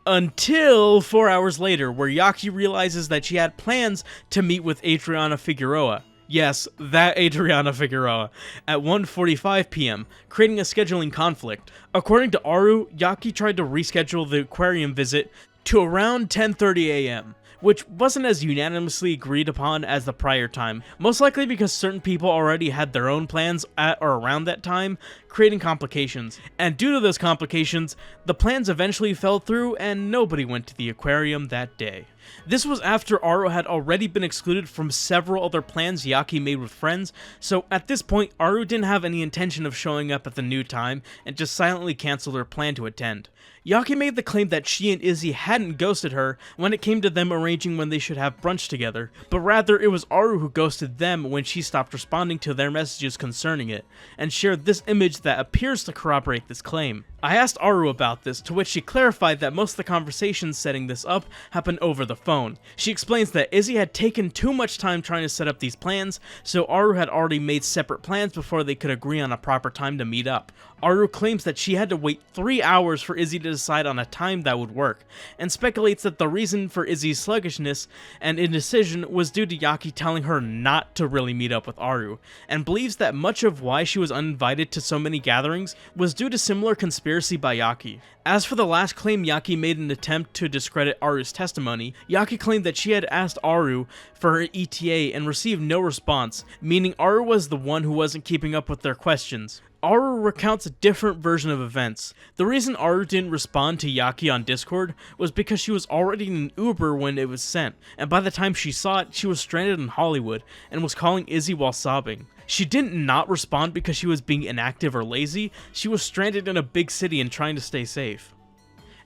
Until 4 hours later, where Yaki realizes that she had plans to meet with Adriana Figueroa. Yes, that Adriana Figueroa, at 1:45 PM, creating a scheduling conflict. According to Aru, Yaki tried to reschedule the aquarium visit to around 10:30 AM, which wasn't as unanimously agreed upon as the prior time, most likely because certain people already had their own plans at or around that time, creating complications. And due to those complications, the plans eventually fell through and nobody went to the aquarium that day. This was after Aru had already been excluded from several other plans Yaki made with friends, so at this point Aru didn't have any intention of showing up at the new time and just silently canceled her plan to attend. Yaki made the claim that she and Izzy hadn't ghosted her when it came to them arranging when they should have brunch together, but rather it was Aru who ghosted them when she stopped responding to their messages concerning it, and shared this image that appears to corroborate this claim. I asked Aru about this, to which she clarified that most of the conversations setting this up happened over the phone. She explains that Izzy had taken too much time trying to set up these plans, so Aru had already made separate plans before they could agree on a proper time to meet up. Aru claims that she had to wait 3 hours for Izzy to decide on a time that would work, and speculates that the reason for Izzy's sluggishness and indecision was due to Yaki telling her not to really meet up with Aru, and believes that much of why she was uninvited to so many gatherings was due to similar conspiracy by Yaki. As for the last claim Yaki made in an attempt to discredit Aru's testimony, Yaki claimed that she had asked Aru for her ETA and received no response, meaning Aru was the one who wasn't keeping up with their questions. Aru recounts a different version of events. The reason Aru didn't respond to Yaki on Discord was because she was already in an Uber when it was sent, and by the time she saw it, she was stranded in Hollywood and was calling Izzy while sobbing. She didn't not respond because she was being inactive or lazy, she was stranded in a big city and trying to stay safe.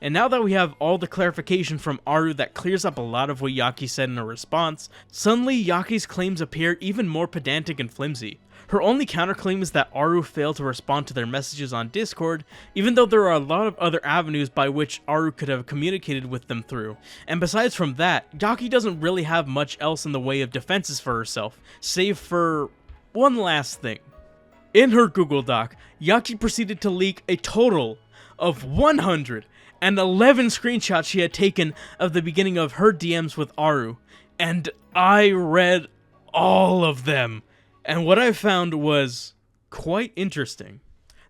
And now that we have all the clarification from Aru that clears up a lot of what Yaki said in her response, suddenly Yaki's claims appear even more pedantic and flimsy. Her only counterclaim is that Aru failed to respond to their messages on Discord, even though there are a lot of other avenues by which Aru could have communicated with them through. And besides from that, Yaki doesn't really have much else in the way of defenses for herself, save for one last thing. In her Google Doc, Yaki proceeded to leak a total of 111 screenshots she had taken of the beginning of her DMs with Aru, and I read all of them. And what I found was quite interesting.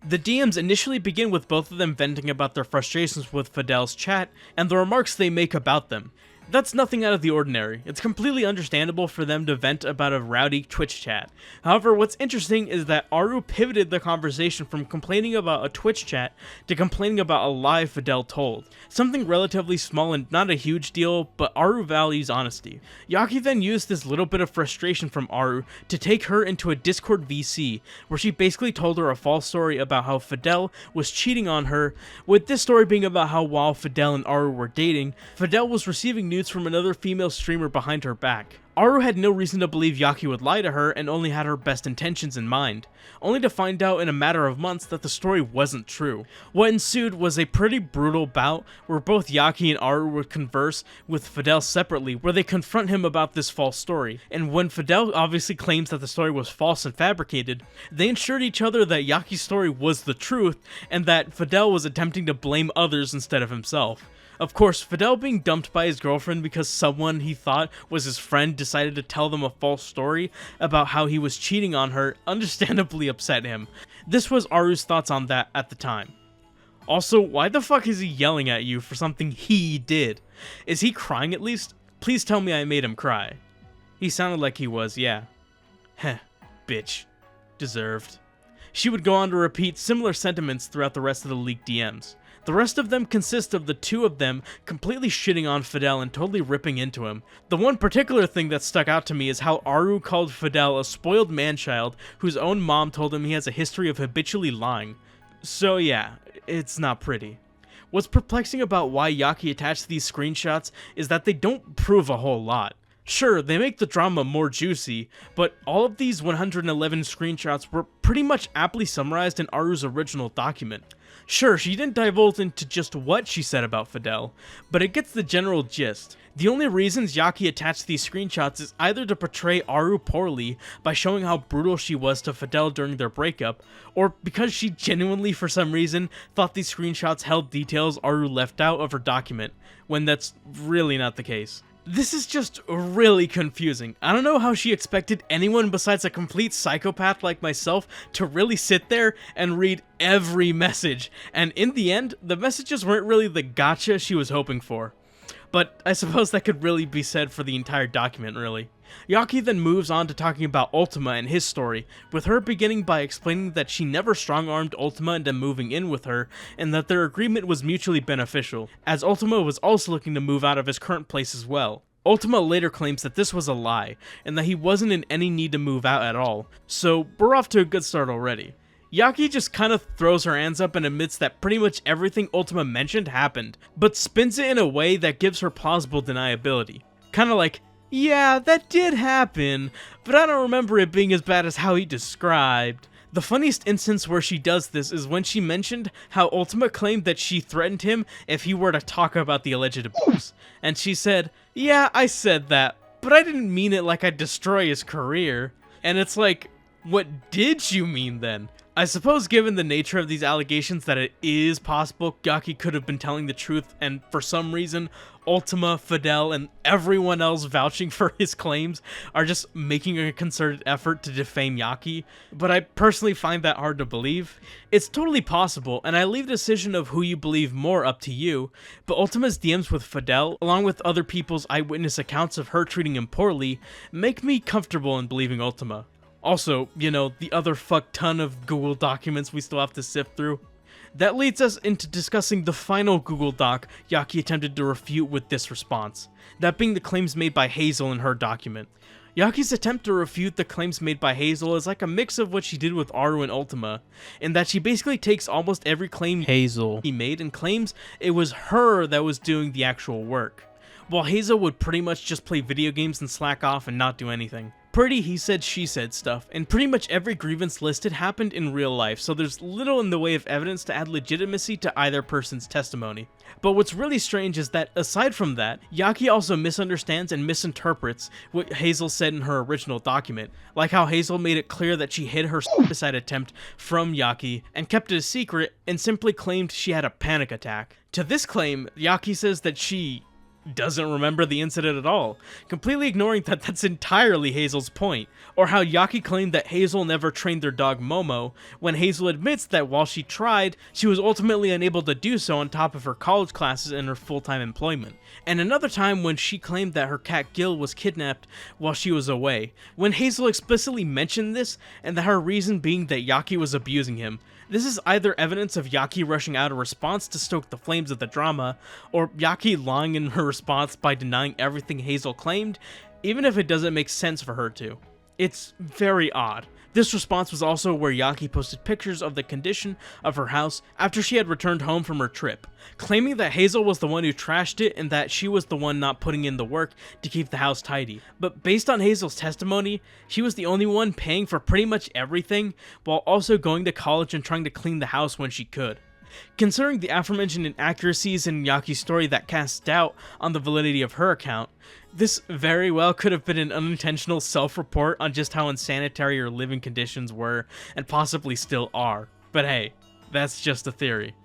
The DMs initially begin with both of them venting about their frustrations with Fidel's chat and the remarks they make about them. That's nothing out of the ordinary. It's completely understandable for them to vent about a rowdy Twitch chat. However, what's interesting is that Aru pivoted the conversation from complaining about a Twitch chat to complaining about a lie Fidel told. Something relatively small and not a huge deal, but Aru values honesty. Yaki then used this little bit of frustration from Aru to take her into a Discord VC, where she basically told her a false story about how Fidel was cheating on her, with this story being about how while Fidel and Aru were dating, Fidel was receiving nudes from another female streamer behind her back. Aru had no reason to believe Yaki would lie to her and only had her best intentions in mind, only to find out in a matter of months that the story wasn't true. What ensued was a pretty brutal bout where both Yaki and Aru would converse with Fidel separately, where they confront him about this false story, and when Fidel obviously claims that the story was false and fabricated, they assured each other that Yaki's story was the truth and that Fidel was attempting to blame others instead of himself. Of course, Fidel being dumped by his girlfriend because someone he thought was his friend decided to tell them a false story about how he was cheating on her understandably upset him. This was Aru's thoughts on that at the time. Also, why the fuck is he yelling at you for something he did? Is he crying at least? Please tell me I made him cry. He sounded like he was, yeah. Heh, bitch. Deserved. She would go on to repeat similar sentiments throughout the rest of the leaked DMs. The rest of them consist of the two of them completely shitting on Fidel and totally ripping into him. The one particular thing that stuck out to me is how Aru called Fidel a spoiled man-child whose own mom told him he has a history of habitually lying. So yeah, it's not pretty. What's perplexing about why Yaki attached these screenshots is that they don't prove a whole lot. Sure, they make the drama more juicy, but all of these 111 screenshots were pretty much aptly summarized in Aru's original document. Sure, she didn't divulge into just what she said about Fidel, but it gets the general gist. The only reasons Yaki attached these screenshots is either to portray Aru poorly by showing how brutal she was to Fidel during their breakup, or because she genuinely for some reason thought these screenshots held details Aru left out of her document, when that's really not the case. This is just really confusing. I don't know how she expected anyone besides a complete psychopath like myself to really sit there and read every message, and in the end, the messages weren't really the gotcha she was hoping for. But I suppose that could really be said for the entire document, really. Yaki then moves on to talking about Ultima and his story, with her beginning by explaining that she never strong-armed Ultima into moving in with her, and that their agreement was mutually beneficial, as Ultima was also looking to move out of his current place as well. Ultima later claims that this was a lie, and that he wasn't in any need to move out at all, so we're off to a good start already. Yaki just kind of throws her hands up and admits that pretty much everything Ultima mentioned happened, but spins it in a way that gives her plausible deniability. Kinda like, yeah, that did happen, but I don't remember it being as bad as how he described. The funniest instance where she does this is when she mentioned how Ultima claimed that she threatened him if he were to talk about the alleged abuse, and she said, yeah, I said that, but I didn't mean it like I'd destroy his career. And it's like, what did you mean then? I suppose given the nature of these allegations that it is possible Yaki could have been telling the truth, and for some reason Ultima, Fidel, and everyone else vouching for his claims are just making a concerted effort to defame Yaki, but I personally find that hard to believe. It's totally possible, and I leave the decision of who you believe more up to you, but Ultima's DMs with Fidel, along with other people's eyewitness accounts of her treating him poorly, make me comfortable in believing Ultima. Also, you know, the other fuck ton of Google documents we still have to sift through. That leads us into discussing the final Google Doc Yaki attempted to refute with this response, that being the claims made by Hazel in her document. Yaki's attempt to refute the claims made by Hazel is like a mix of what she did with Aru and Ultima, in that she basically takes almost every claim Hazel made and claims it was her that was doing the actual work, while Hazel would pretty much just play video games and slack off and not do anything. Pretty he said she said stuff, and pretty much every grievance listed happened in real life, so there's little in the way of evidence to add legitimacy to either person's testimony. But what's really strange is that, aside from that, Yaki also misunderstands and misinterprets what Hazel said in her original document, like how Hazel made it clear that she hid her suicide attempt from Yaki and kept it a secret and simply claimed she had a panic attack. To this claim, Yaki says that she doesn't remember the incident at all, completely ignoring that that's entirely Hazel's point, or how Yaki claimed that Hazel never trained their dog Momo, when Hazel admits that while she tried, she was ultimately unable to do so on top of her college classes and her full-time employment. And another time when she claimed that her cat Gil was kidnapped while she was away, when Hazel explicitly mentioned this, and that her reason being that Yaki was abusing him. This is either evidence of Yaki rushing out a response to stoke the flames of the drama, or Yaki lying in her response by denying everything Hazel claimed, even if it doesn't make sense for her to. It's very odd. This response was also where Yaki posted pictures of the condition of her house after she had returned home from her trip, claiming that Hazel was the one who trashed it and that she was the one not putting in the work to keep the house tidy. But based on Hazel's testimony, she was the only one paying for pretty much everything, while also going to college and trying to clean the house when she could. Considering the aforementioned inaccuracies in Yaki's story that cast doubt on the validity of her account, this very well could have been an unintentional self-report on just how unsanitary her living conditions were, and possibly still are. But hey, that's just a theory.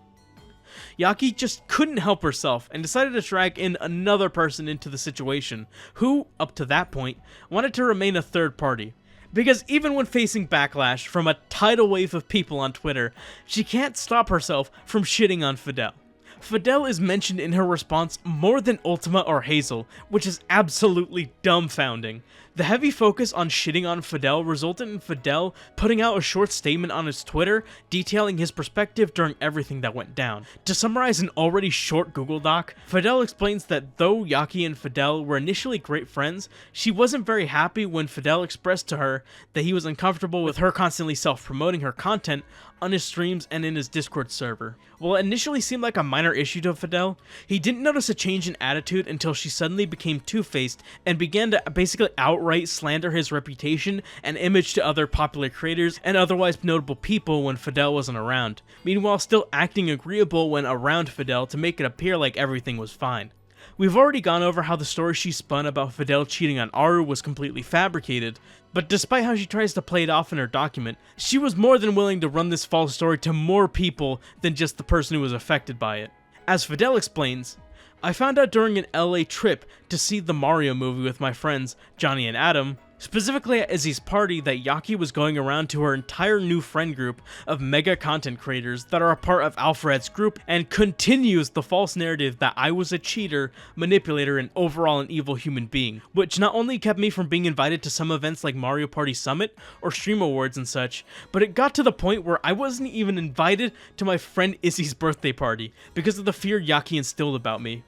Yaki just couldn't help herself and decided to drag in another person into the situation, who, up to that point, wanted to remain a third party. Because even when facing backlash from a tidal wave of people on Twitter, she can't stop herself from shitting on Fidel. Fidel is mentioned in her response more than Ultima or Hazel, which is absolutely dumbfounding. The heavy focus on shitting on Fidel resulted in Fidel putting out a short statement on his Twitter detailing his perspective during everything that went down. To summarize an already short Google Doc, Fidel explains that though Yaki and Fidel were initially great friends, she wasn't very happy when Fidel expressed to her that he was uncomfortable with her constantly self-promoting her content on his streams and in his Discord server. While it initially seemed like a minor issue to Fidel, he didn't notice a change in attitude until she suddenly became two-faced and began to basically outright slander his reputation and image to other popular creators and otherwise notable people when Fidel wasn't around, meanwhile still acting agreeable when around Fidel to make it appear like everything was fine. We've already gone over how the story she spun about Fidel cheating on Aru was completely fabricated, but despite how she tries to play it off in her document, she was more than willing to run this false story to more people than just the person who was affected by it. As Fidel explains, I found out during an LA trip to see the Mario movie with my friends Johnny and Adam, specifically at Izzy's party, that Yaki was going around to her entire new friend group of mega content creators that are a part of Alpharad's group and continues the false narrative that I was a cheater, manipulator, and overall an evil human being, which not only kept me from being invited to some events like Mario Party Summit or Stream Awards and such, but it got to the point where I wasn't even invited to my friend Izzy's birthday party because of the fear Yaki instilled about me.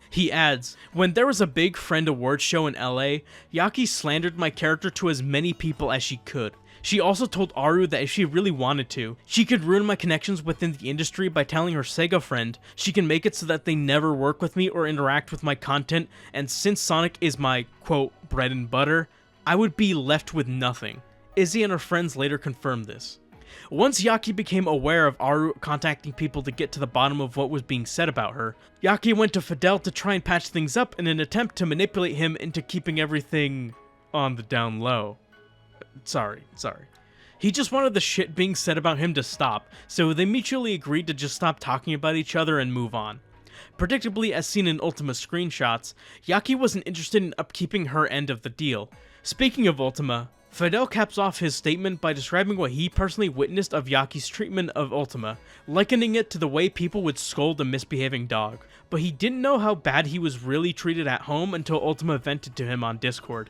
He adds, when there was a big friend awards show in LA, Yaki slandered my character to as many people as she could. She also told Aru that if she really wanted to, she could ruin my connections within the industry by telling her Sega friend she can make it so that they never work with me or interact with my content, and since Sonic is my, quote, bread and butter, I would be left with nothing. Izzy and her friends later confirmed this. Once Yaki became aware of Aru contacting people to get to the bottom of what was being said about her, Yaki went to Fidel to try and patch things up in an attempt to manipulate him into keeping everything on the down low. Sorry. He just wanted the shit being said about him to stop, so they mutually agreed to just stop talking about each other and move on. Predictably, as seen in Ultima screenshots, Yaki wasn't interested in upkeeping her end of the deal. Speaking of Ultima, Fidel caps off his statement by describing what he personally witnessed of Yaki's treatment of Ultima, likening it to the way people would scold a misbehaving dog, but he didn't know how bad he was really treated at home until Ultima vented to him on Discord.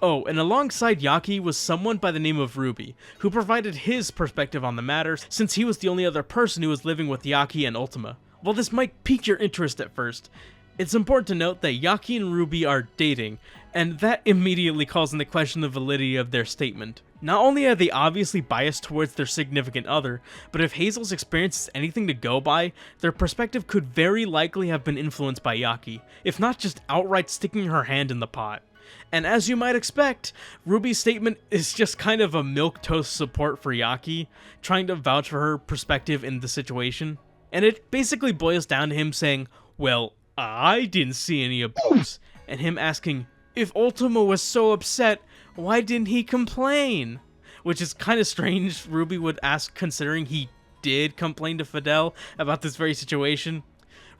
Oh, and alongside Yaki was someone by the name of Ruby, who provided his perspective on the matter since he was the only other person who was living with Yaki and Ultima. While this might pique your interest at first, it's important to note that Yaki and Ruby are dating, and that immediately calls into question the validity of their statement. Not only are they obviously biased towards their significant other, but if Hazel's experience is anything to go by, their perspective could very likely have been influenced by Yaki, if not just outright sticking her hand in the pot. And as you might expect, Ruby's statement is just kind of a milquetoast support for Yaki, trying to vouch for her perspective in the situation. And it basically boils down to him saying, well, I didn't see any abuse, and him asking, if Ultima was so upset, why didn't he complain? Which is kind of strange Ruby would ask considering he did complain to Fidel about this very situation.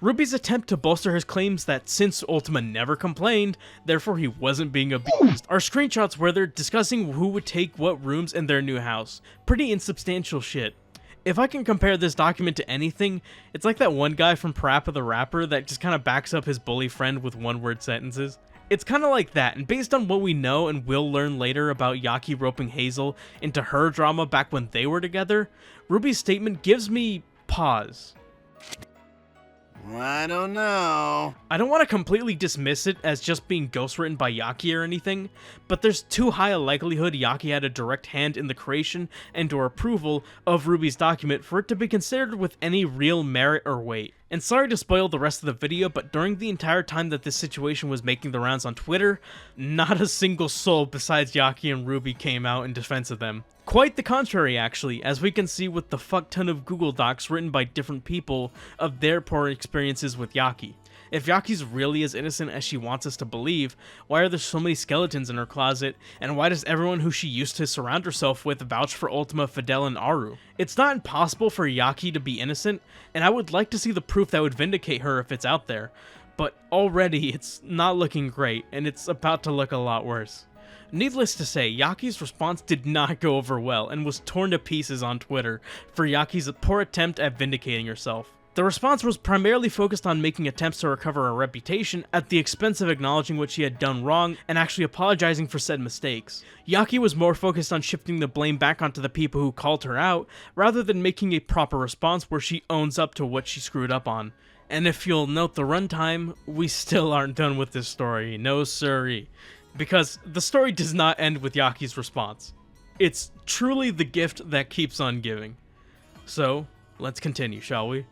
Ruby's attempt to bolster his claims that since Ultima never complained, therefore he wasn't being abused, are screenshots where they're discussing who would take what rooms in their new house. Pretty insubstantial shit. If I can compare this document to anything, it's like that one guy from Parappa the Rapper that just kind of backs up his bully friend with one-word sentences. It's kind of like that, and based on what we know and will learn later about Yaki roping Hazel into her drama back when they were together, Ruby's statement gives me pause. I don't know. I don't want to completely dismiss it as just being ghostwritten by Yaki or anything, but there's too high a likelihood Yaki had a direct hand in the creation and or approval of Ruby's document for it to be considered with any real merit or weight. And sorry to spoil the rest of the video, but during the entire time that this situation was making the rounds on Twitter, not a single soul besides Yaki and Ruby came out in defense of them. Quite the contrary, actually, as we can see with the fuck ton of Google Docs written by different people of their poor experiences with Yaki. If Yaki's really as innocent as she wants us to believe, why are there so many skeletons in her closet, and why does everyone who she used to surround herself with vouch for Ultima, Fidel, and Aru? It's not impossible for Yaki to be innocent, and I would like to see the proof that would vindicate her if it's out there, but already it's not looking great, and it's about to look a lot worse. Needless to say, Yaki's response did not go over well and was torn to pieces on Twitter for Yaki's poor attempt at vindicating herself. The response was primarily focused on making attempts to recover her reputation at the expense of acknowledging what she had done wrong and actually apologizing for said mistakes. Yaki was more focused on shifting the blame back onto the people who called her out, rather than making a proper response where she owns up to what she screwed up on. And if you'll note the runtime, we still aren't done with this story, no siree. Because the story does not end with Yaki's response. It's truly the gift that keeps on giving. So, let's continue, shall we?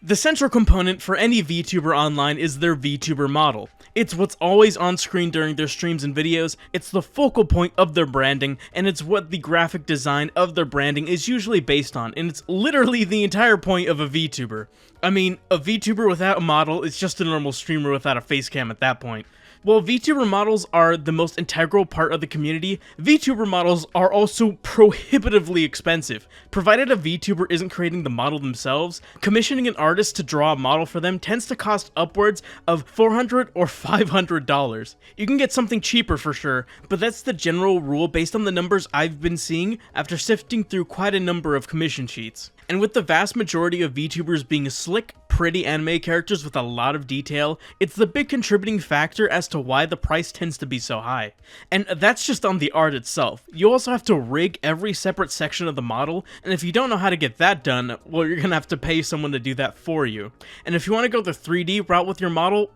The central component for any VTuber online is their VTuber model. It's what's always on screen during their streams and videos, it's the focal point of their branding, and it's what the graphic design of their branding is usually based on, and it's literally the entire point of a VTuber. I mean, a VTuber without a model is just a normal streamer without a face cam at that point. While VTuber models are the most integral part of the community, VTuber models are also prohibitively expensive. Provided a VTuber isn't creating the model themselves, commissioning an artist to draw a model for them tends to cost upwards of $400 or $500. You can get something cheaper for sure, but that's the general rule based on the numbers I've been seeing after sifting through quite a number of commission sheets. And with the vast majority of VTubers being slick, pretty anime characters with a lot of detail, it's the big contributing factor as to why the price tends to be so high. And that's just on the art itself. You also have to rig every separate section of the model, and if you don't know how to get that done, well, you're gonna have to pay someone to do that for you. And if you want to go the 3D route with your model,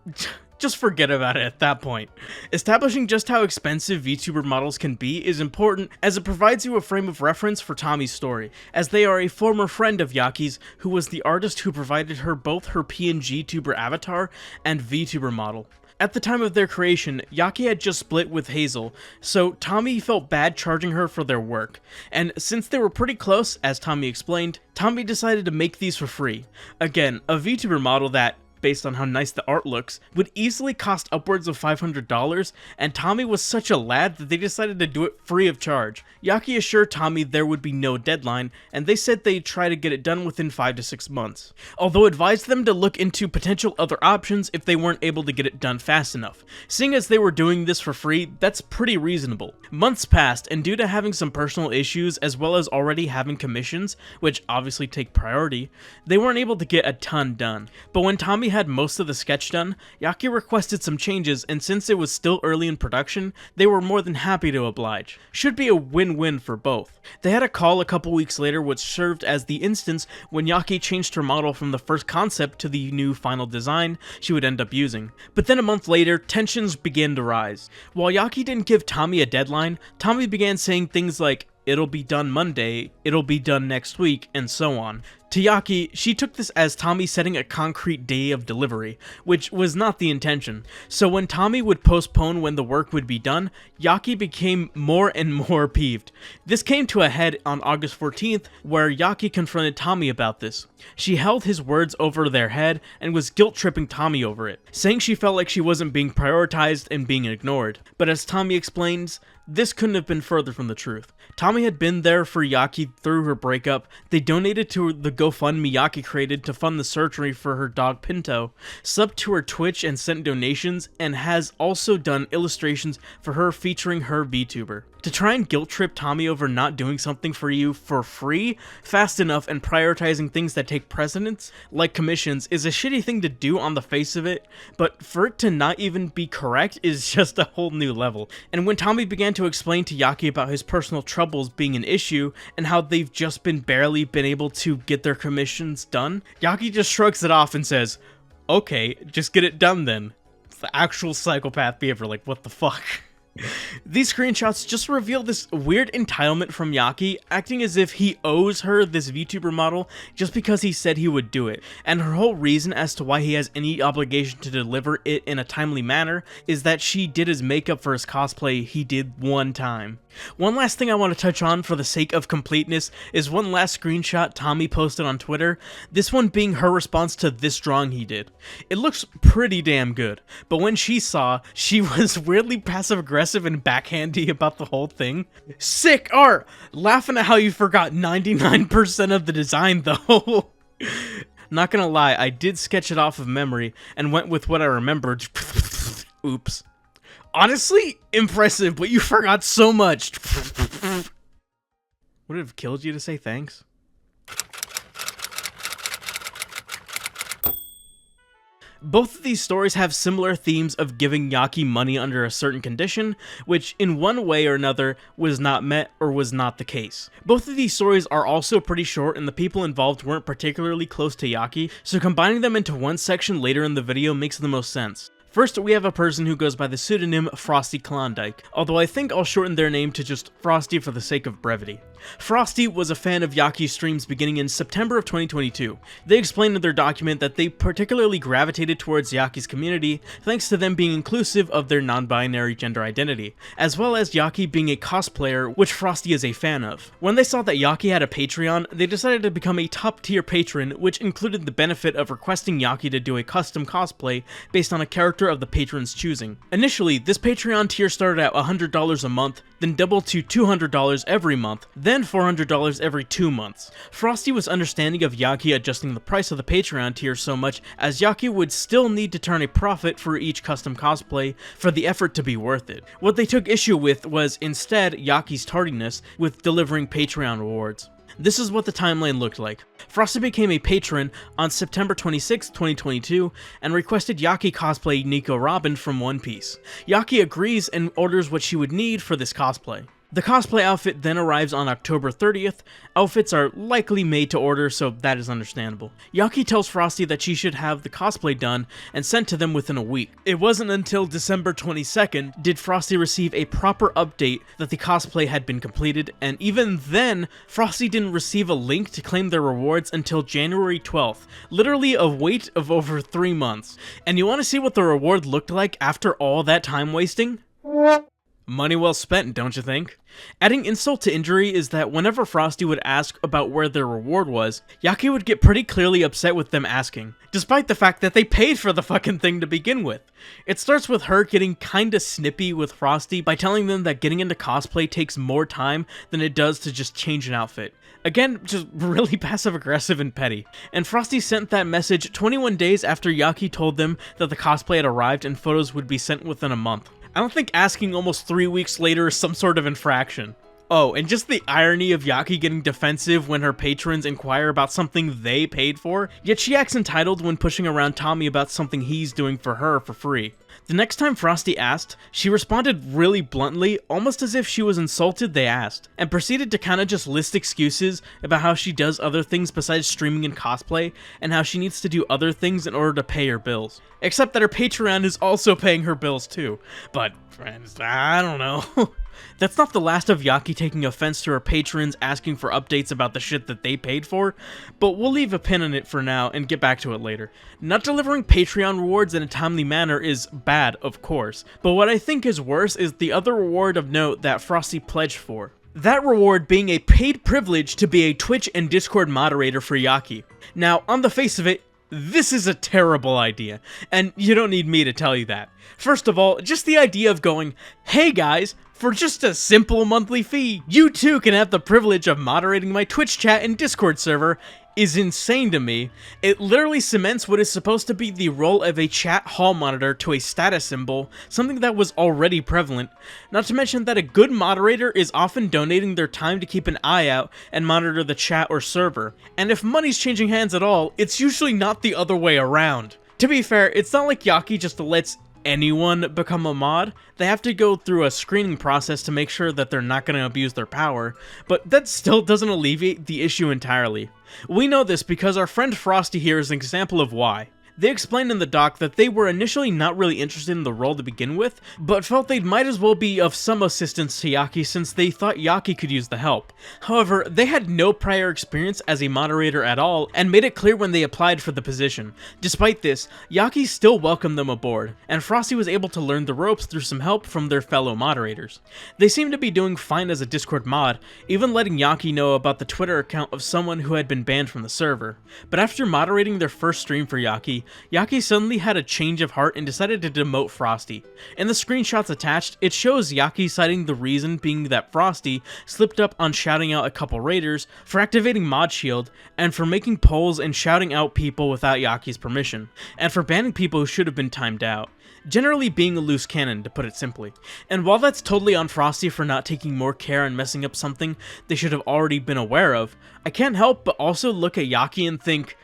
just forget about it at that point. Establishing just how expensive VTuber models can be is important, as it provides you a frame of reference for Tommie's story, as they are a former friend of Yaki's who was the artist who provided her both her PNG tuber avatar and VTuber model. At the time of their creation, Yaki had just split with Hazel, so Tommie felt bad charging her for their work. And since they were pretty close, as Tommie explained, Tommie decided to make these for free. Again, a VTuber model that, based on how nice the art looks, would easily cost upwards of $500, and Tommie was such a lad that they decided to do it free of charge. Yaki assured Tommie there would be no deadline, and they said they'd try to get it done within 5 to 6 months, although advised them to look into potential other options if they weren't able to get it done fast enough. Seeing as they were doing this for free, that's pretty reasonable. Months passed, and due to having some personal issues as well as already having commissions, which obviously take priority, they weren't able to get a ton done. But when Tommie had most of the sketch done, Yaki requested some changes, and since it was still early in production, they were more than happy to oblige. Should be a win-win for both. They had a call a couple weeks later which served as the instance when Yaki changed her model from the first concept to the new final design she would end up using. But then a month later, tensions began to rise. While Yaki didn't give Tommie a deadline, Tommie began saying things like, "It'll be done Monday, it'll be done next week," and so on. To Yaki, she took this as Tommie setting a concrete day of delivery, which was not the intention. So when Tommie would postpone when the work would be done, Yaki became more and more peeved. This came to a head on August 14th, where Yaki confronted Tommie about this. She held his words over their head and was guilt-tripping Tommie over it, saying she felt like she wasn't being prioritized and being ignored. But as Tommie explains, this couldn't have been further from the truth. Tommie had been there for Yaki through her breakup. They donated to the GoFundMe Yaki created to fund the surgery for her dog Pinto, subbed to her Twitch and sent donations, and has also done illustrations for her featuring her VTuber. To try and guilt trip Tommie over not doing something for you for free, fast enough, and prioritizing things that take precedence, like commissions, is a shitty thing to do on the face of it, but for it to not even be correct is just a whole new level. And when Tommie began to explain to Yaki about his personal troubles being an issue, and how they've just barely been able to get their commissions done, Yaki just shrugs it off and says, "Okay, just get it done then." It's the actual psychopath behavior, like what the fuck? These screenshots just reveal this weird entitlement from Yaki, acting as if he owes her this VTuber model just because he said he would do it, and her whole reason as to why he has any obligation to deliver it in a timely manner is that she did his makeup for his cosplay he did one time. One last thing I want to touch on for the sake of completeness is one last screenshot Tommie posted on Twitter, this one being her response to this drawing he did. It looks pretty damn good, but when she saw, she was weirdly passive-aggressive and backhandy about the whole thing. Sick art! Laughing at how you forgot 99% of the design though. Not gonna lie, I did sketch it off of memory and went with what I remembered. Oops. Honestly, impressive, but you forgot so much. Would it have killed you to say thanks? Both of these stories have similar themes of giving Yaki money under a certain condition, which in one way or another was not met or was not the case. Both of these stories are also pretty short and the people involved weren't particularly close to Yaki, so combining them into one section later in the video makes the most sense. First, we have a person who goes by the pseudonym FrostyKlondike, although I think I'll shorten their name to just Frosty for the sake of brevity. Frosty was a fan of Yaki's streams beginning in September of 2022. They explained in their document that they particularly gravitated towards Yaki's community thanks to them being inclusive of their non-binary gender identity, as well as Yaki being a cosplayer, which Frosty is a fan of. When they saw that Yaki had a Patreon, they decided to become a top-tier patron, which included the benefit of requesting Yaki to do a custom cosplay based on a character of the patron's choosing. Initially, this Patreon tier started at $100 a month, then doubled to $200 every month, then $400 every 2 months. Frosty was understanding of Yaki adjusting the price of the Patreon tier so much as Yaki would still need to turn a profit for each custom cosplay for the effort to be worth it. What they took issue with was instead Yaki's tardiness with delivering Patreon rewards. This is what the timeline looked like. Frosty became a patron on September 26, 2022, and requested Yaki cosplay Nico Robin from One Piece. Yaki agrees and orders what she would need for this cosplay. The cosplay outfit then arrives on October 30th. Outfits are likely made to order, so that is understandable. Yaki tells Frosty that she should have the cosplay done and sent to them within a week. It wasn't until December 22nd did Frosty receive a proper update that the cosplay had been completed, and even then, Frosty didn't receive a link to claim their rewards until January 12th, literally a wait of over 3 months. And you want to see what the reward looked like after all that time wasting? Money well spent, don't you think? Adding insult to injury is that whenever Frosty would ask about where their reward was, Yaki would get pretty clearly upset with them asking, despite the fact that they paid for the fucking thing to begin with. It starts with her getting kinda snippy with Frosty by telling them that getting into cosplay takes more time than it does to just change an outfit. Again, just really passive-aggressive and petty. And Frosty sent that message 21 days after Yaki told them that the cosplay had arrived and photos would be sent within a month. I don't think asking almost 3 weeks later is some sort of infraction. Oh, and just the irony of Yaki getting defensive when her patrons inquire about something they paid for, yet she acts entitled when pushing around Tommie about something he's doing for her for free. The next time Frosty asked, she responded really bluntly, almost as if she was insulted they asked, and proceeded to kinda just list excuses about how she does other things besides streaming and cosplay, and how she needs to do other things in order to pay her bills. Except that her Patreon is also paying her bills too. But, friends, I don't know. That's not the last of Yaki taking offense to her patrons asking for updates about the shit that they paid for, but we'll leave a pin in it for now and get back to it later. Not delivering Patreon rewards in a timely manner is bad, of course, but what I think is worse is the other reward of note that Frosty pledged for. That reward being a paid privilege to be a Twitch and Discord moderator for Yaki. Now, on the face of it, this is a terrible idea, and you don't need me to tell you that. First of all, just the idea of going, hey guys, for just a simple monthly fee, you too can have the privilege of moderating my Twitch chat and Discord server is insane to me. It literally cements what is supposed to be the role of a chat hall monitor to a status symbol, something that was already prevalent. Not to mention that a good moderator is often donating their time to keep an eye out and monitor the chat or server. And if money's changing hands at all, it's usually not the other way around. To be fair, it's not like Yaki just lets anyone become a mod. They have to go through a screening process to make sure that they're not going to abuse their power, but that still doesn't alleviate the issue entirely. We know this because our friend Frosty here is an example of why. They explained in the doc that they were initially not really interested in the role to begin with, but felt they might as well be of some assistance to Yaki since they thought Yaki could use the help. However, they had no prior experience as a moderator at all, and made it clear when they applied for the position. Despite this, Yaki still welcomed them aboard, and Frosty was able to learn the ropes through some help from their fellow moderators. They seemed to be doing fine as a Discord mod, even letting Yaki know about the Twitter account of someone who had been banned from the server. But after moderating their first stream for Yaki suddenly had a change of heart and decided to demote Frosty. In the screenshots attached, it shows Yaki citing the reason being that Frosty slipped up on shouting out a couple raiders, for activating Mod Shield, and for making polls and shouting out people without Yaki's permission, and for banning people who should have been timed out. Generally being a loose cannon, to put it simply. And while that's totally on Frosty for not taking more care and messing up something they should have already been aware of, I can't help but also look at Yaki and think,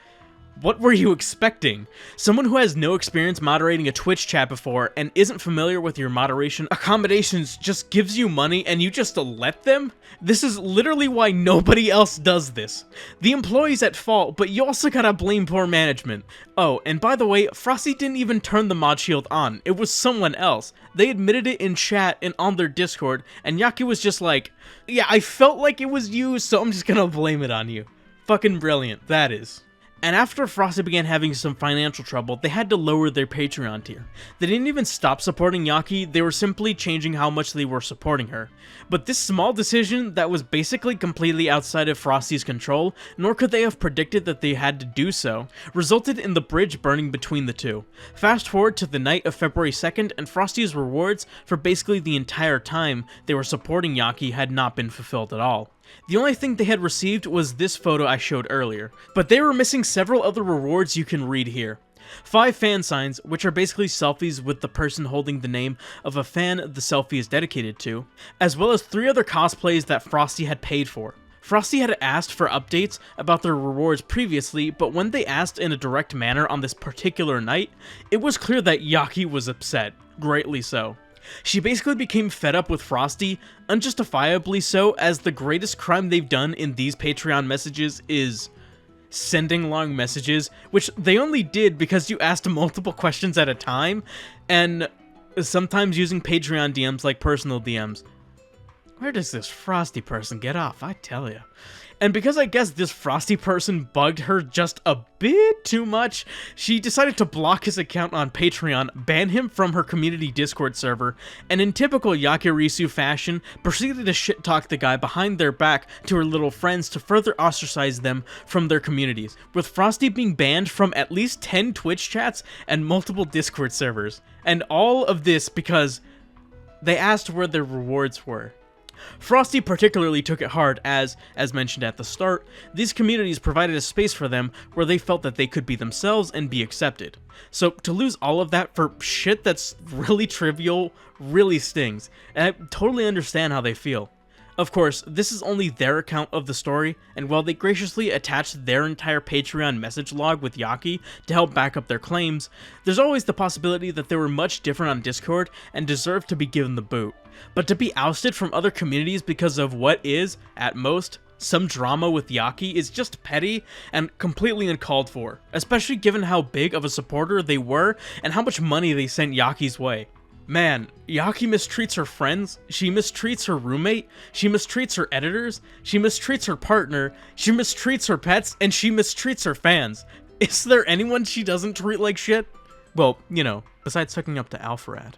what were you expecting? Someone who has no experience moderating a Twitch chat before and isn't familiar with your moderation accommodations just gives you money and you just let them? This is literally why nobody else does this. The employee's at fault, but you also gotta blame poor management. Oh, and by the way, Frosty didn't even turn the mod shield on. It was someone else. They admitted it in chat and on their Discord, and Yaki was just like, yeah, I felt like it was you, so I'm just gonna blame it on you. Fucking brilliant, that is. And after Frosty began having some financial trouble, they had to lower their Patreon tier. They didn't even stop supporting Yaki, they were simply changing how much they were supporting her. But this small decision that was basically completely outside of Frosty's control, nor could they have predicted that they had to do so, resulted in the bridge burning between the two. Fast forward to the night of February 2nd, and Frosty's rewards for basically the entire time they were supporting Yaki had not been fulfilled at all. The only thing they had received was this photo I showed earlier, but they were missing several other rewards you can read here. 5 fan signs, which are basically selfies with the person holding the name of a fan the selfie is dedicated to, as well as 3 other cosplays that Frosty had paid for. Frosty had asked for updates about their rewards previously, but when they asked in a direct manner on this particular night, it was clear that Yaki was upset, greatly so. She basically became fed up with Frosty, unjustifiably so, as the greatest crime they've done in these Patreon messages is sending long messages, which they only did because you asked multiple questions at a time, and sometimes using Patreon DMs like personal DMs. Where does this Frosty person get off, I tell ya? And because I guess this Frosty person bugged her just a bit too much, she decided to block his account on Patreon, ban him from her community Discord server, and in typical Yakirisu fashion, proceeded to shit-talk the guy behind their back to her little friends to further ostracize them from their communities, with Frosty being banned from at least 10 Twitch chats and multiple Discord servers. And all of this because they asked where their rewards were. Frosty particularly took it hard as mentioned at the start, these communities provided a space for them where they felt that they could be themselves and be accepted. So to lose all of that for shit that's really trivial really stings, and I totally understand how they feel. Of course, this is only their account of the story, and while they graciously attached their entire Patreon message log with Yaki to help back up their claims, there's always the possibility that they were much different on Discord and deserve to be given the boot. But to be ousted from other communities because of what is, at most, some drama with Yaki is just petty and completely uncalled for, especially given how big of a supporter they were and how much money they sent Yaki's way. Man, Yaki mistreats her friends, she mistreats her roommate, she mistreats her editors, she mistreats her partner, she mistreats her pets, and she mistreats her fans. Is there anyone she doesn't treat like shit? Well, you know, besides hooking up to Alpharad.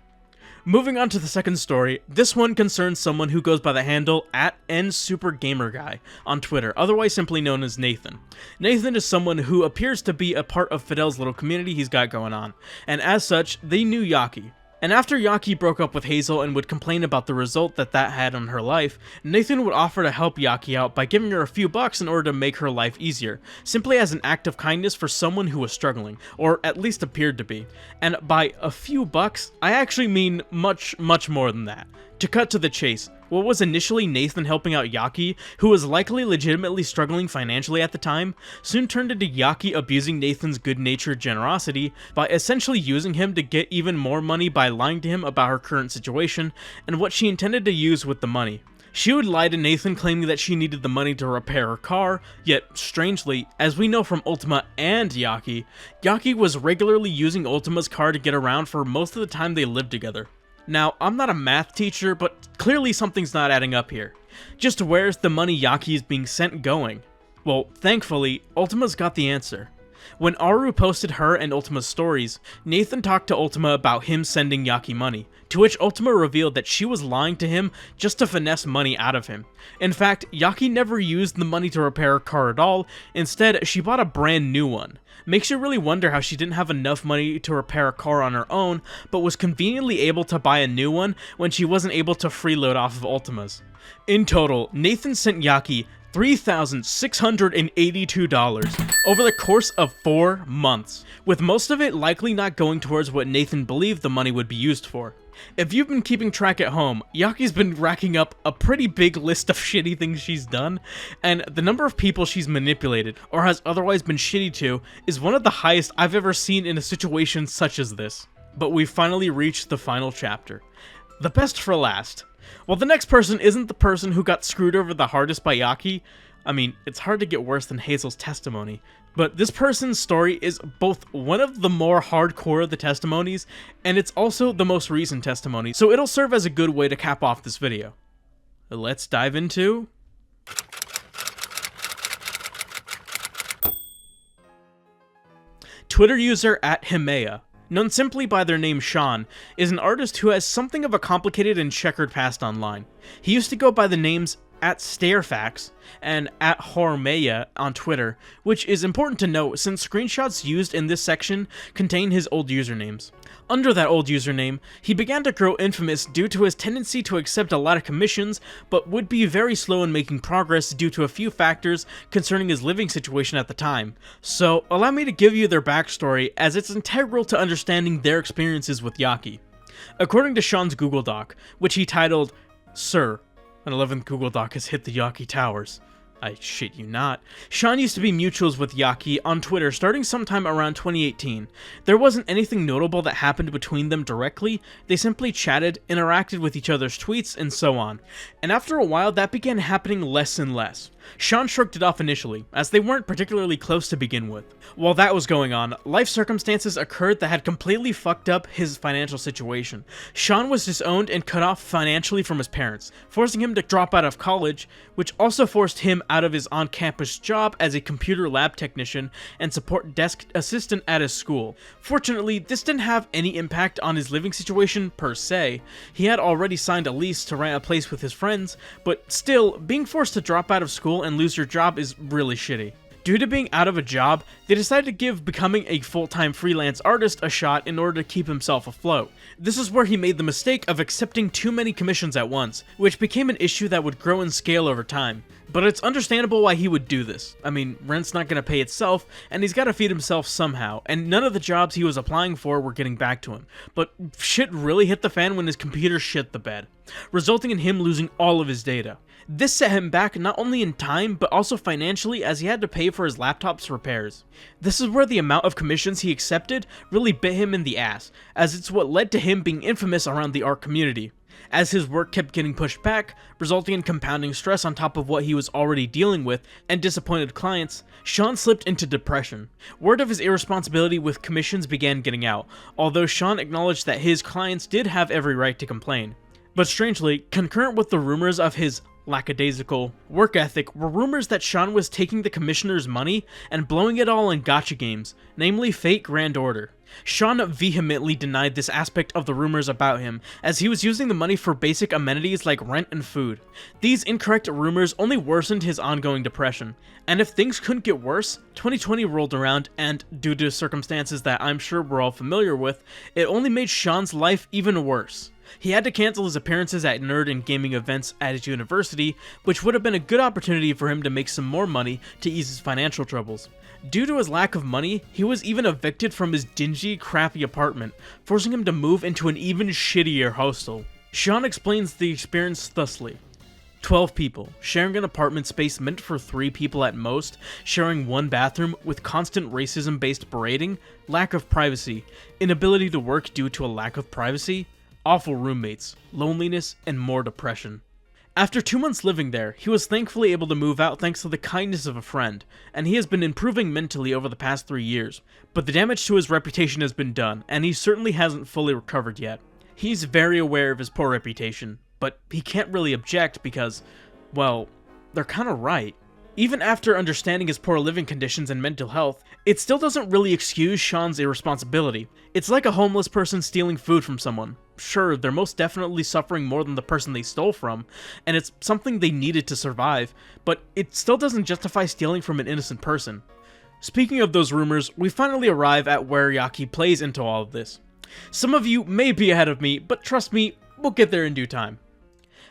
Moving on to the second story, this one concerns someone who goes by the handle @NSuperGamerGuy on Twitter, otherwise simply known as Nathan. Nathan is someone who appears to be a part of Fidel's little community he's got going on, and as such, they knew Yaki. And after Yaki broke up with Hazel and would complain about the result that had on her life, Nathan would offer to help Yaki out by giving her a few bucks in order to make her life easier, simply as an act of kindness for someone who was struggling, or at least appeared to be. And by a few bucks, I actually mean much, much more than that. To cut to the chase, what was initially Nathan helping out Yaki, who was likely legitimately struggling financially at the time, soon turned into Yaki abusing Nathan's good-natured generosity by essentially using him to get even more money by lying to him about her current situation and what she intended to use with the money. She would lie to Nathan claiming that she needed the money to repair her car, yet strangely, as we know from Ultima and Yaki, Yaki was regularly using Ultima's car to get around for most of the time they lived together. Now, I'm not a math teacher, but clearly something's not adding up here. Just where's the money Yaki is being sent going? Well, thankfully, Ultima's got the answer. When ARUUU posted her and Ultima's stories, Nathan talked to Ultima about him sending Yaki money, to which Ultima revealed that she was lying to him just to finesse money out of him. In fact, Yaki never used the money to repair her car at all, instead she bought a brand new one. Makes you really wonder how she didn't have enough money to repair a car on her own, but was conveniently able to buy a new one when she wasn't able to freeload off of Ultima's. In total, Nathan sent Yaki $3,682 over the course of 4 months, with most of it likely not going towards what Nathan believed the money would be used for. If you've been keeping track at home, Yaki's been racking up a pretty big list of shitty things she's done, and the number of people she's manipulated, or has otherwise been shitty to, is one of the highest I've ever seen in a situation such as this. But we've finally reached the final chapter. The best for last. While the next person isn't the person who got screwed over the hardest by Yaki, I mean, it's hard to get worse than Hazel's testimony, but this person's story is both one of the more hardcore of the testimonies, and it's also the most recent testimony, so it'll serve as a good way to cap off this video. Let's dive into... Twitter user @Himea, known simply by their name Sean, is an artist who has something of a complicated and checkered past online. He used to go by the names @Starefax and @Hormeya on Twitter, which is important to note since screenshots used in this section contain his old usernames. Under that old username, he began to grow infamous due to his tendency to accept a lot of commissions, but would be very slow in making progress due to a few factors concerning his living situation at the time. So, allow me to give you their backstory, as it's integral to understanding their experiences with Yaki. According to Sean's Google Doc, which he titled, "Sir, an 11th Google Doc has hit the Yaki towers. I shit you not." Sean used to be mutuals with Yaki on Twitter starting sometime around 2018. There wasn't anything notable that happened between them directly, they simply chatted, interacted with each other's tweets, and so on. And after a while that began happening less and less. Sean shrugged it off initially, as they weren't particularly close to begin with. While that was going on, life circumstances occurred that had completely fucked up his financial situation. Sean was disowned and cut off financially from his parents, forcing him to drop out of college, which also forced him out of his on-campus job as a computer lab technician and support desk assistant at his school. Fortunately, this didn't have any impact on his living situation per se. He had already signed a lease to rent a place with his friends, but still, being forced to drop out of school and lose your job is really shitty. Due to being out of a job, they decided to give becoming a full-time freelance artist a shot in order to keep himself afloat. This is where he made the mistake of accepting too many commissions at once, which became an issue that would grow in scale over time. But it's understandable why he would do this. I mean, rent's not gonna pay itself, and he's gotta feed himself somehow, and none of the jobs he was applying for were getting back to him. But shit really hit the fan when his computer shit the bed, resulting in him losing all of his data. This set him back not only in time, but also financially, as he had to pay for his laptop's repairs. This is where the amount of commissions he accepted really bit him in the ass, as it's what led to him being infamous around the art community. As his work kept getting pushed back, resulting in compounding stress on top of what he was already dealing with, and disappointed clients, Sean slipped into depression. Word of his irresponsibility with commissions began getting out, although Sean acknowledged that his clients did have every right to complain. But strangely, concurrent with the rumors of his lackadaisical work ethic were rumors that Sean was taking the commissioner's money and blowing it all in gacha games, namely Fate Grand Order. Sean vehemently denied this aspect of the rumors about him, as he was using the money for basic amenities like rent and food. These incorrect rumors only worsened his ongoing depression, and if things couldn't get worse, 2020 rolled around and, due to circumstances that I'm sure we're all familiar with, it only made Sean's life even worse. He had to cancel his appearances at nerd and gaming events at his university, which would have been a good opportunity for him to make some more money to ease his financial troubles. Due to his lack of money, he was even evicted from his dingy, crappy apartment, forcing him to move into an even shittier hostel. Sean explains the experience thusly. 12 people, sharing an apartment space meant for 3 people at most, sharing one bathroom with constant racism-based berating, lack of privacy, inability to work due to a lack of privacy, awful roommates, loneliness, and more depression. After 2 months living there, he was thankfully able to move out thanks to the kindness of a friend, and he has been improving mentally over the past 3 years, but the damage to his reputation has been done, and he certainly hasn't fully recovered yet. He's very aware of his poor reputation, but he can't really object because, well, they're kinda right. Even after understanding his poor living conditions and mental health, it still doesn't really excuse Sean's irresponsibility. It's like a homeless person stealing food from someone. Sure, they're most definitely suffering more than the person they stole from, and it's something they needed to survive, but it still doesn't justify stealing from an innocent person. Speaking of those rumors, we finally arrive at where Yaki plays into all of this. Some of you may be ahead of me, but trust me, we'll get there in due time.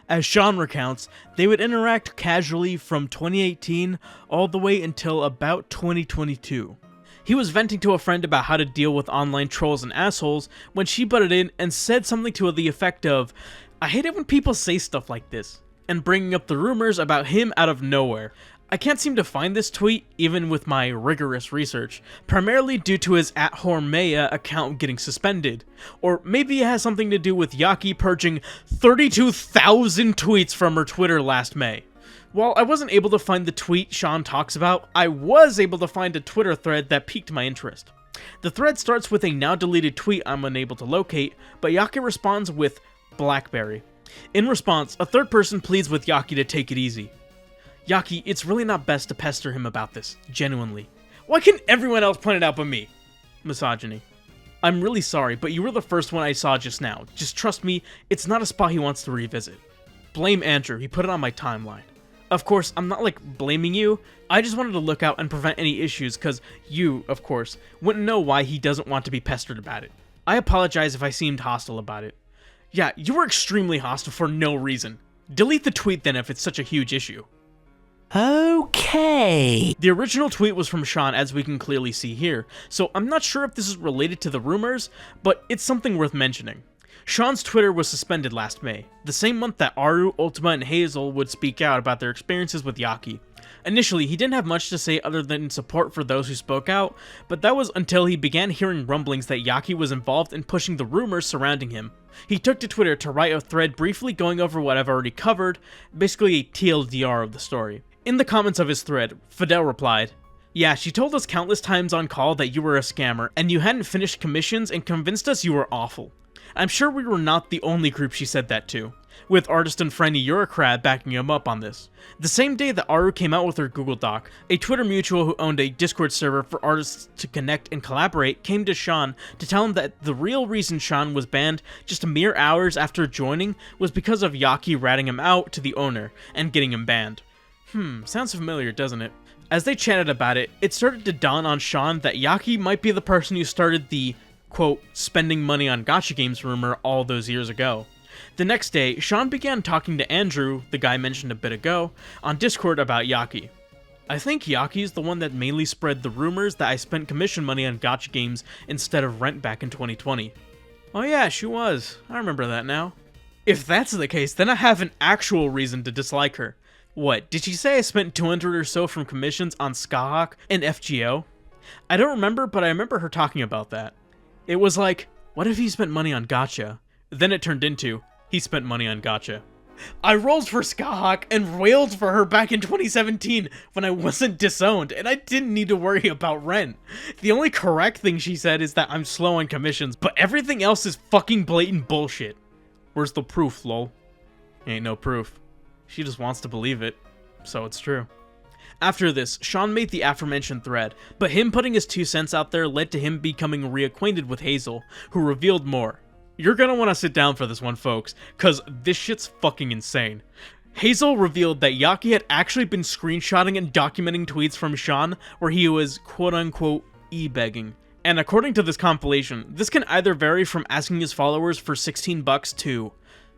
As Sean recounts, they would interact casually from 2018 all the way until about 2022. He was venting to a friend about how to deal with online trolls and assholes when she butted in and said something to the effect of, "I hate it when people say stuff like this," and bringing up the rumors about him out of nowhere. I can't seem to find this tweet, even with my rigorous research, primarily due to his @Hormeya account getting suspended. Or maybe it has something to do with Yaki purging 32,000 tweets from her Twitter last May. While I wasn't able to find the tweet Sean talks about, I was able to find a Twitter thread that piqued my interest. The thread starts with a now deleted tweet I'm unable to locate, but Yaki responds with "Blackberry." In response, a third person pleads with Yaki to take it easy. "Yaki, it's really not best to pester him about this, genuinely. Why can everyone else point it out but me?" Misogyny. "I'm really sorry, but you were the first one I saw just now. Just trust me, it's not a spot he wants to revisit. Blame Andrew, he put it on my timeline. Of course, I'm not blaming you, I just wanted to look out and prevent any issues cause you, of course, wouldn't know why he doesn't want to be pestered about it. I apologize if I seemed hostile about it." Yeah, you were extremely hostile for no reason. Delete the tweet then if it's such a huge issue. Okay. The original tweet was from Sean, as we can clearly see here, so I'm not sure if this is related to the rumors, but it's something worth mentioning. Sean's Twitter was suspended last May, the same month that Aru, Ultima, and Hazel would speak out about their experiences with Yaki. Initially, he didn't have much to say other than support for those who spoke out, but that was until he began hearing rumblings that Yaki was involved in pushing the rumors surrounding him. He took to Twitter to write a thread briefly going over what I've already covered, basically a TLDR of the story. In the comments of his thread, Fidel replied, "Yeah, she told us countless times on call that you were a scammer, and you hadn't finished commissions and convinced us you were awful. I'm sure we were not the only group she said that to, with artist and friend Eurocrab backing him up on this." The same day that Aru came out with her Google Doc, a Twitter mutual who owned a Discord server for artists to connect and collaborate came to Sean to tell him that the real reason Sean was banned just mere hours after joining was because of Yaki ratting him out to the owner and getting him banned. Sounds familiar, doesn't it? As they chatted about it, it started to dawn on Sean that Yaki might be the person who started the, quote, spending money on gacha games rumor all those years ago. The next day, Sean began talking to Andrew, the guy mentioned a bit ago, on Discord about Yaki. "I think Yaki's the one that mainly spread the rumors that I spent commission money on gacha games instead of rent back in 2020. "Oh yeah, she was. I remember that now." If that's the case, then I have an actual reason to dislike her. What, did she say I spent 200 or so from commissions on Skahawk and FGO? I don't remember, but I remember her talking about that. It was like, what if he spent money on gacha? Then it turned into, he spent money on gacha. I rolled for Skahawk and railed for her back in 2017 when I wasn't disowned and I didn't need to worry about rent. The only correct thing she said is that I'm slow on commissions, but everything else is fucking blatant bullshit. Where's the proof, lol? Ain't no proof. She just wants to believe it, so it's true. After this, Sean made the aforementioned thread, but him putting his 2 cents out there led to him becoming reacquainted with Hazel, who revealed more. You're gonna want to sit down for this one, folks, cause this shit's fucking insane. Hazel revealed that Yaki had actually been screenshotting and documenting tweets from Sean where he was quote-unquote e-begging. And according to this compilation, this can either vary from asking his followers for $16 to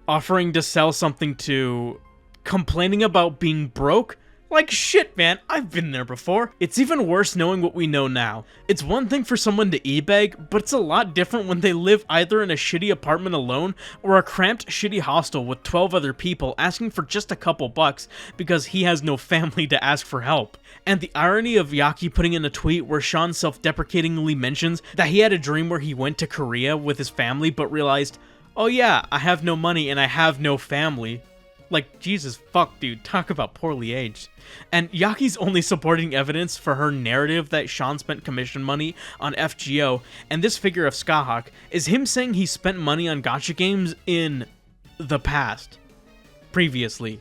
offering to sell something to complaining about being broke. Like shit, man, I've been there before. It's even worse knowing what we know now. It's one thing for someone to e-beg, but it's a lot different when they live either in a shitty apartment alone or a cramped, shitty hostel with 12 other people asking for just a couple bucks because he has no family to ask for help. And the irony of Yaki putting in a tweet where Sean self-deprecatingly mentions that he had a dream where he went to Korea with his family but realized, oh yeah, I have no money and I have no family. Like, Jesus fuck, dude, talk about poorly aged. And Yaki's only supporting evidence for her narrative that Sean spent commission money on FGO, and this figure of Skahawk, is him saying he spent money on gacha games in the past. Previously.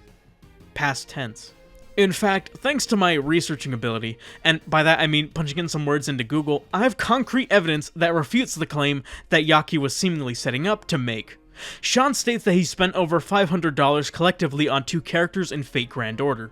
Past tense. In fact, thanks to my researching ability, and by that I mean punching in some words into Google, I have concrete evidence that refutes the claim that Yaki was seemingly setting up to make. Sean states that he spent over $500 collectively on 2 characters in Fate Grand Order.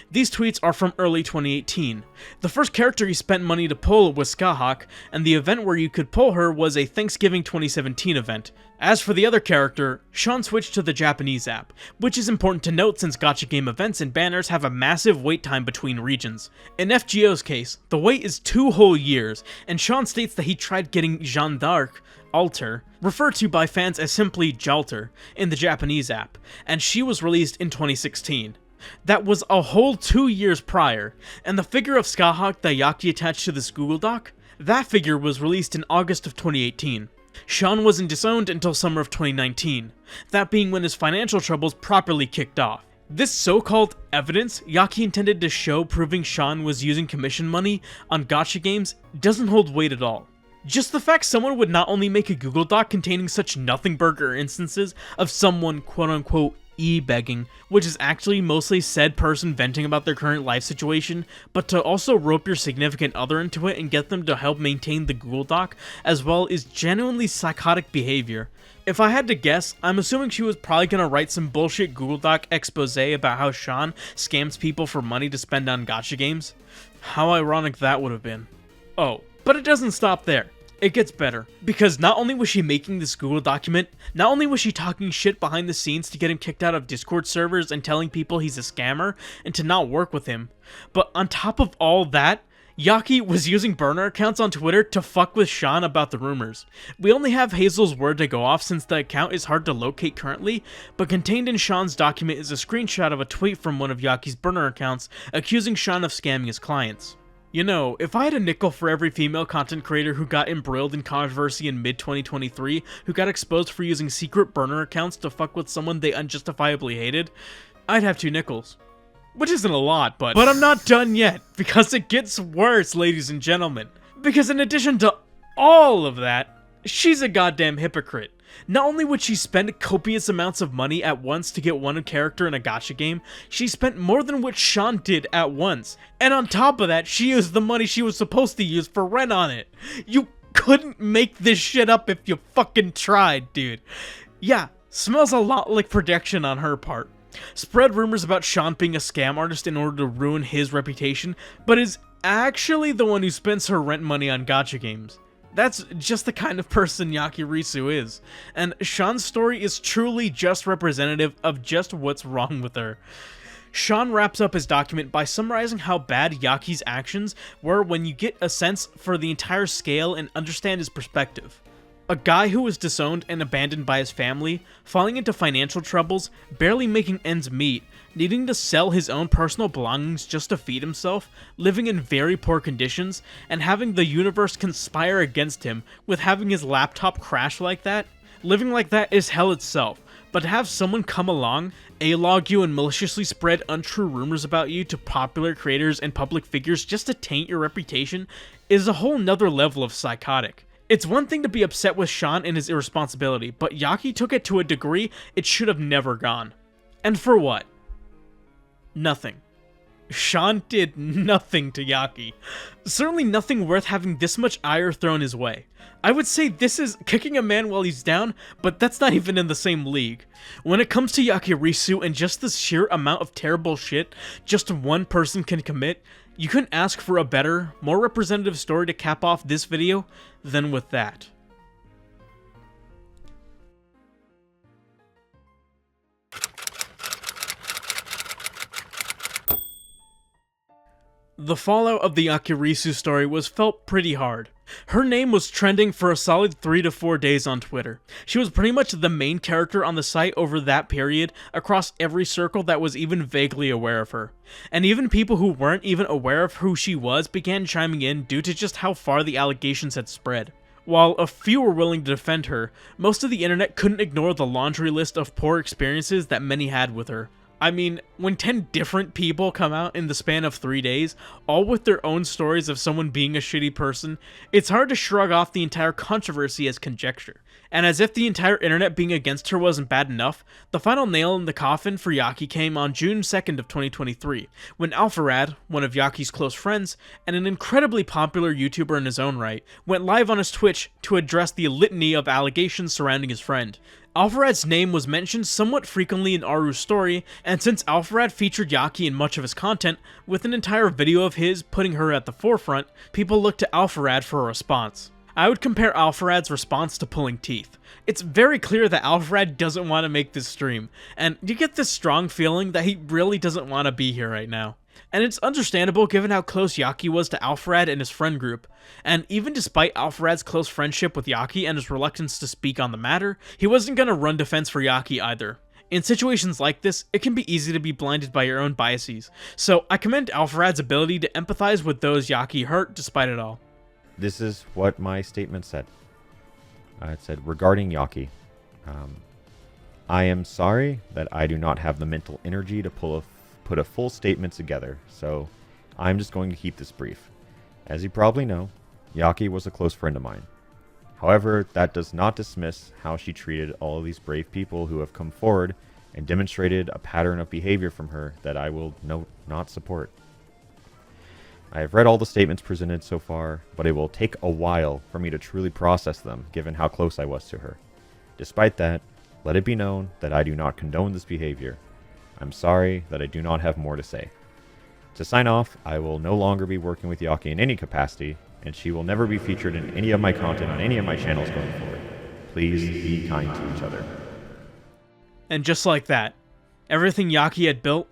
These tweets are from early 2018. The first character he spent money to pull was Skahawk, and the event where you could pull her was a Thanksgiving 2017 event. As for the other character, Sean switched to the Japanese app, which is important to note since gacha game events and banners have a massive wait time between regions. In FGO's case, the wait is 2 whole years, and Sean states that he tried getting Jeanne d'Arc, Alter, referred to by fans as simply Jalter, in the Japanese app, and she was released in 2016. That was a whole 2 years prior, and the figure of Skahawk that Yaki attached to this Google Doc, that figure was released in August of 2018. Sean wasn't disowned until summer of 2019, that being when his financial troubles properly kicked off. This so-called evidence Yaki intended to show proving Sean was using commission money on gacha games doesn't hold weight at all. Just the fact someone would not only make a Google Doc containing such nothing burger instances of someone quote-unquote e-begging, which is actually mostly said person venting about their current life situation, but to also rope your significant other into it and get them to help maintain the Google Doc as well is genuinely psychotic behavior. If I had to guess, I'm assuming she was probably gonna write some bullshit Google Doc expose about how Sean scams people for money to spend on gacha games. How ironic that would have been. Oh, but it doesn't stop there. It gets better, because not only was she making this Google document, not only was she talking shit behind the scenes to get him kicked out of Discord servers and telling people he's a scammer and to not work with him, but on top of all that, Yaki was using burner accounts on Twitter to fuck with Sean about the rumors. We only have Hazel's word to go off since the account is hard to locate currently, but contained in Sean's document is a screenshot of a tweet from one of Yaki's burner accounts accusing Sean of scamming his clients. You know, if I had a nickel for every female content creator who got embroiled in controversy in mid-2023, who got exposed for using secret burner accounts to fuck with someone they unjustifiably hated, I'd have 2 nickels. Which isn't a lot, but I'm not done yet, because it gets worse, ladies and gentlemen. Because in addition to all of that, she's a goddamn hypocrite. Not only would she spend copious amounts of money at once to get one character in a gacha game, she spent more than what Sean did at once. And on top of that, she used the money she was supposed to use for rent on it. You couldn't make this shit up if you fucking tried, dude. Yeah, smells a lot like projection on her part. Spread rumors about Sean being a scam artist in order to ruin his reputation, but is actually the one who spends her rent money on gacha games. That's just the kind of person Yakirisu is, and Sean's story is truly just representative of just what's wrong with her. Sean wraps up his document by summarizing how bad Yaki's actions were when you get a sense for the entire scale and understand his perspective. A guy who was disowned and abandoned by his family, falling into financial troubles, barely making ends meet, needing to sell his own personal belongings just to feed himself, living in very poor conditions, and having the universe conspire against him with having his laptop crash like that. Living like that is hell itself, but to have someone come along, A-log you and maliciously spread untrue rumors about you to popular creators and public figures just to taint your reputation is a whole nother level of psychotic. It's one thing to be upset with Sean and his irresponsibility, but Yaki took it to a degree it should have never gone. And for what? Nothing. Sean did nothing to Yaki. Certainly nothing worth having this much ire thrown his way. I would say this is kicking a man while he's down, but that's not even in the same league. When it comes to Yakirisu and just the sheer amount of terrible shit just one person can commit, you couldn't ask for a better, more representative story to cap off this video than with that. The fallout of the Yakirisu story was felt pretty hard. Her name was trending for a solid 3 to 4 days on Twitter. She was pretty much the main character on the site over that period across every circle that was even vaguely aware of her. And even people who weren't even aware of who she was began chiming in due to just how far the allegations had spread. While a few were willing to defend her, most of the internet couldn't ignore the laundry list of poor experiences that many had with her. I mean, when 10 different people come out in the span of 3 days, all with their own stories of someone being a shitty person, it's hard to shrug off the entire controversy as conjecture. And as if the entire internet being against her wasn't bad enough, the final nail in the coffin for Yaki came on June 2nd of 2023, when Alpharad, one of Yaki's close friends, and an incredibly popular YouTuber in his own right, went live on his Twitch to address the litany of allegations surrounding his friend. Alpharad's name was mentioned somewhat frequently in ARUUU's story, and since Alpharad featured Yaki in much of his content, with an entire video of his putting her at the forefront, people looked to Alpharad for a response. I would compare Alpharad's response to pulling teeth. It's very clear that Alpharad doesn't want to make this stream, and you get this strong feeling that he really doesn't want to be here right now. And it's understandable given how close Yaki was to Alpharad and his friend group, and even despite Alpharad's close friendship with Yaki and his reluctance to speak on the matter, he wasn't gonna run defense for Yaki either. In situations like this, it can be easy to be blinded by your own biases, so I commend Alpharad's ability to empathize with those Yaki hurt despite it all. This is what my statement said. It said, regarding Yaki, I am sorry that I do not have the mental energy to put a full statement together, so I'm just going to keep this brief. As you probably know, Yaki was a close friend of mine. However, that does not dismiss how she treated all of these brave people who have come forward and demonstrated a pattern of behavior from her that I will not support. I have read all the statements presented so far, but it will take a while for me to truly process them, given how close I was to her. Despite that, let it be known that I do not condone this behavior. I'm sorry that I do not have more to say. To sign off, I will no longer be working with Yaki in any capacity, and she will never be featured in any of my content on any of my channels going forward. Please be kind to each other. And just like that, everything Yaki had built,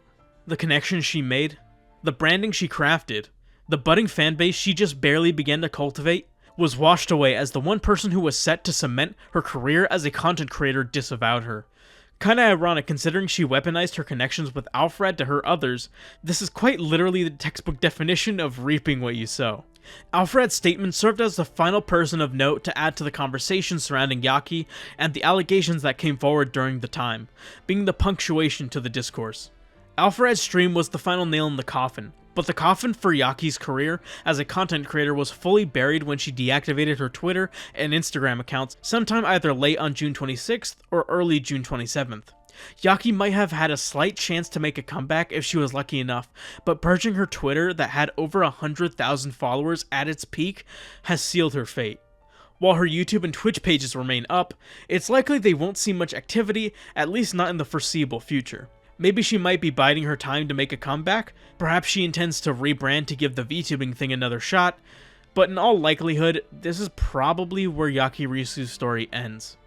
the connections she made, the branding she crafted, the budding fanbase she just barely began to cultivate, was washed away as the one person who was set to cement her career as a content creator disavowed her. Kinda ironic considering she weaponized her connections with Alpharad to hurt others. This is quite literally the textbook definition of reaping what you sow. Alpharad's statement served as the final person of note to add to the conversation surrounding Yaki and the allegations that came forward during the time, being the punctuation to the discourse. Alpharad's stream was the final nail in the coffin, but the coffin for Yaki's career as a content creator was fully buried when she deactivated her Twitter and Instagram accounts sometime either late on June 26th or early June 27th. Yaki might have had a slight chance to make a comeback if she was lucky enough, but purging her Twitter that had over 100,000 followers at its peak has sealed her fate. While her YouTube and Twitch pages remain up, it's likely they won't see much activity, at least not in the foreseeable future. Maybe she might be biding her time to make a comeback, perhaps she intends to rebrand to give the VTubing thing another shot, but in all likelihood, this is probably where Yakirisu's story ends.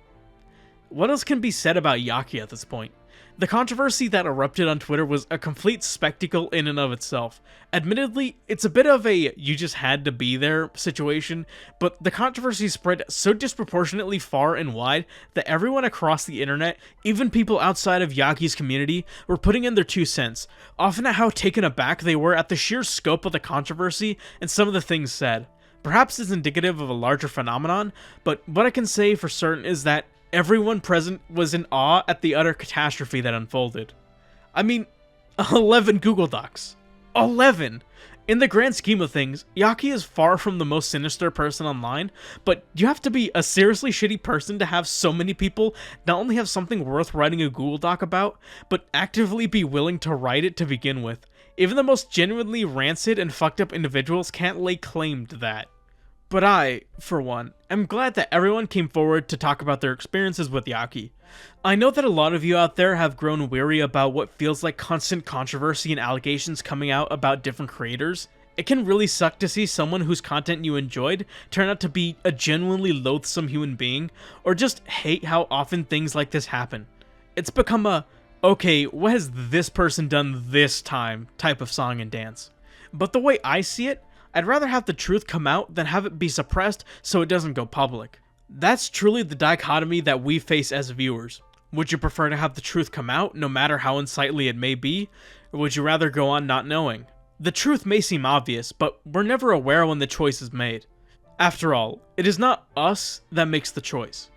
What else can be said about Yaki at this point? The controversy that erupted on Twitter was a complete spectacle in and of itself. Admittedly, it's a bit of a you just had to be there situation, but the controversy spread so disproportionately far and wide that everyone across the internet, even people outside of Yaki's community, were putting in their 2 cents, often at how taken aback they were at the sheer scope of the controversy and some of the things said. Perhaps it's indicative of a larger phenomenon, but what I can say for certain is that everyone present was in awe at the utter catastrophe that unfolded. I mean, 11 Google Docs. 11! In the grand scheme of things, Yaki is far from the most sinister person online, but you have to be a seriously shitty person to have so many people not only have something worth writing a Google Doc about, but actively be willing to write it to begin with. Even the most genuinely rancid and fucked up individuals can't lay claim to that. But I, for one, am glad that everyone came forward to talk about their experiences with Yaki. I know that a lot of you out there have grown weary about what feels like constant controversy and allegations coming out about different creators. It can really suck to see someone whose content you enjoyed turn out to be a genuinely loathsome human being, or just hate how often things like this happen. It's become a, okay, what has this person done this time type of song and dance. But the way I see it, I'd rather have the truth come out than have it be suppressed so it doesn't go public. That's truly the dichotomy that we face as viewers. Would you prefer to have the truth come out, no matter how unsightly it may be, or would you rather go on not knowing? The truth may seem obvious, but we're never aware when the choice is made. After all, it is not us that makes the choice.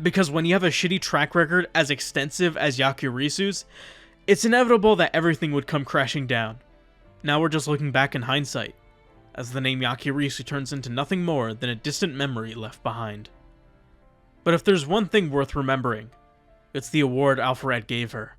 Because when you have a shitty track record as extensive as Yakirisu's, it's inevitable that everything would come crashing down. Now we're just looking back in hindsight, as the name Yakirisu turns into nothing more than a distant memory left behind. But if there's one thing worth remembering, it's the award Alpharad gave her.